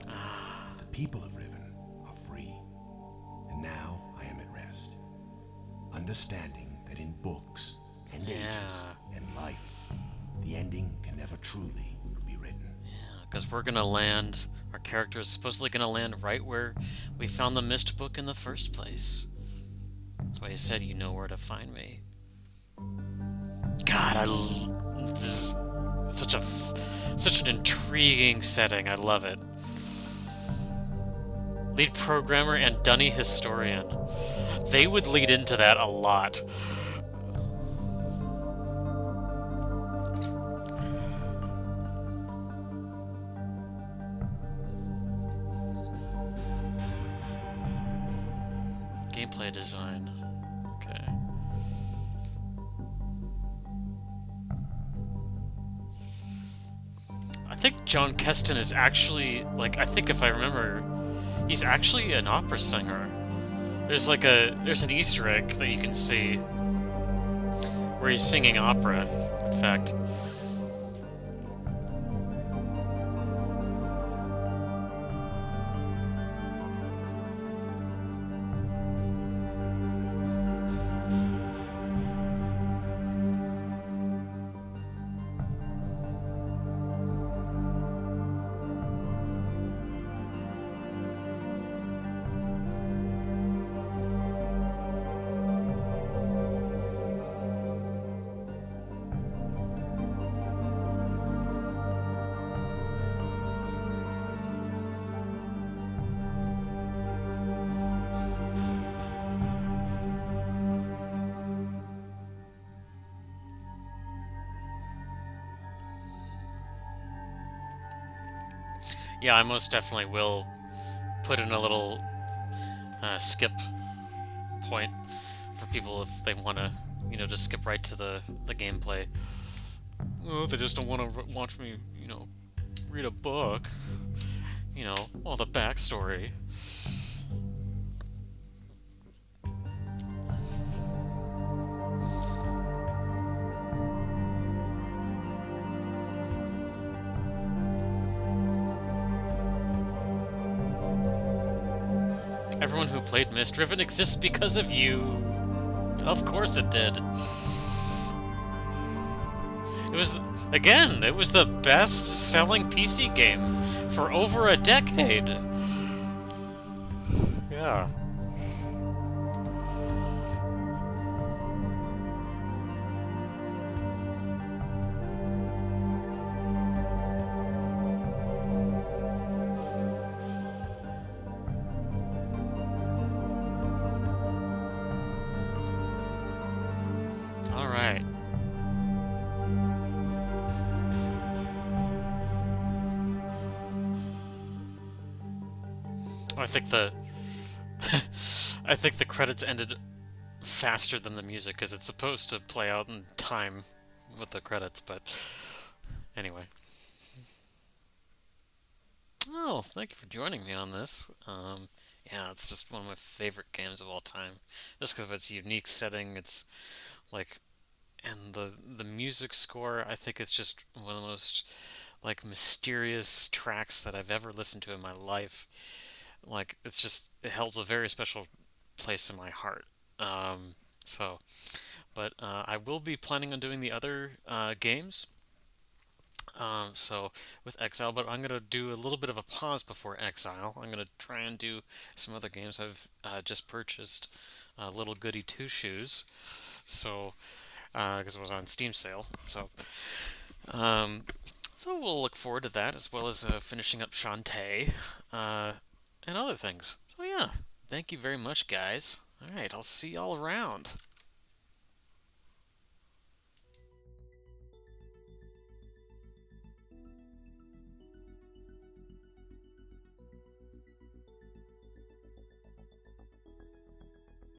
The people of Riven are free. And now I am at rest, understanding that in books and ages and life, the ending can never truly be written. Because we're gonna land, our character is supposedly gonna land right where we found the mist book in the first place. That's why he said you know where to find me. God, this is such an intriguing setting. I love it. Lead programmer and dunny historian. They would lead into that a lot. Gameplay design. Okay. I think John Keston is actually, like, I think if I remember, he's actually an opera singer. There's an Easter egg that you can see where he's singing opera, in fact. Yeah, I most definitely will put in a little skip point for people if they want to, just skip right to the gameplay. Oh, they just don't want to watch me, read a book. All the backstory. Everyone who played Mist Riven exists because of you. Of course it did. It was the best-selling PC game for over a decade. Yeah. All right. Oh, I think the credits ended faster than the music because it's supposed to play out in time with the credits, but anyway. Oh, thank you for joining me on this. Yeah, it's just one of my favorite games of all time. Just because of its unique setting, like, and the music score. I think it's just one of the most like mysterious tracks that I've ever listened to in my life. Like, it held a very special place in my heart. Um, so, but I will be planning on doing the other games. So with Exile, but I'm gonna do a little bit of a pause before Exile. I'm gonna try and do some other games. I've just purchased Little Goody Two Shoes, so because it was on Steam sale. Um, so we'll look forward to that as well as finishing up Shantae and other things. So yeah, thank you very much, guys. All right, I'll see y'all around.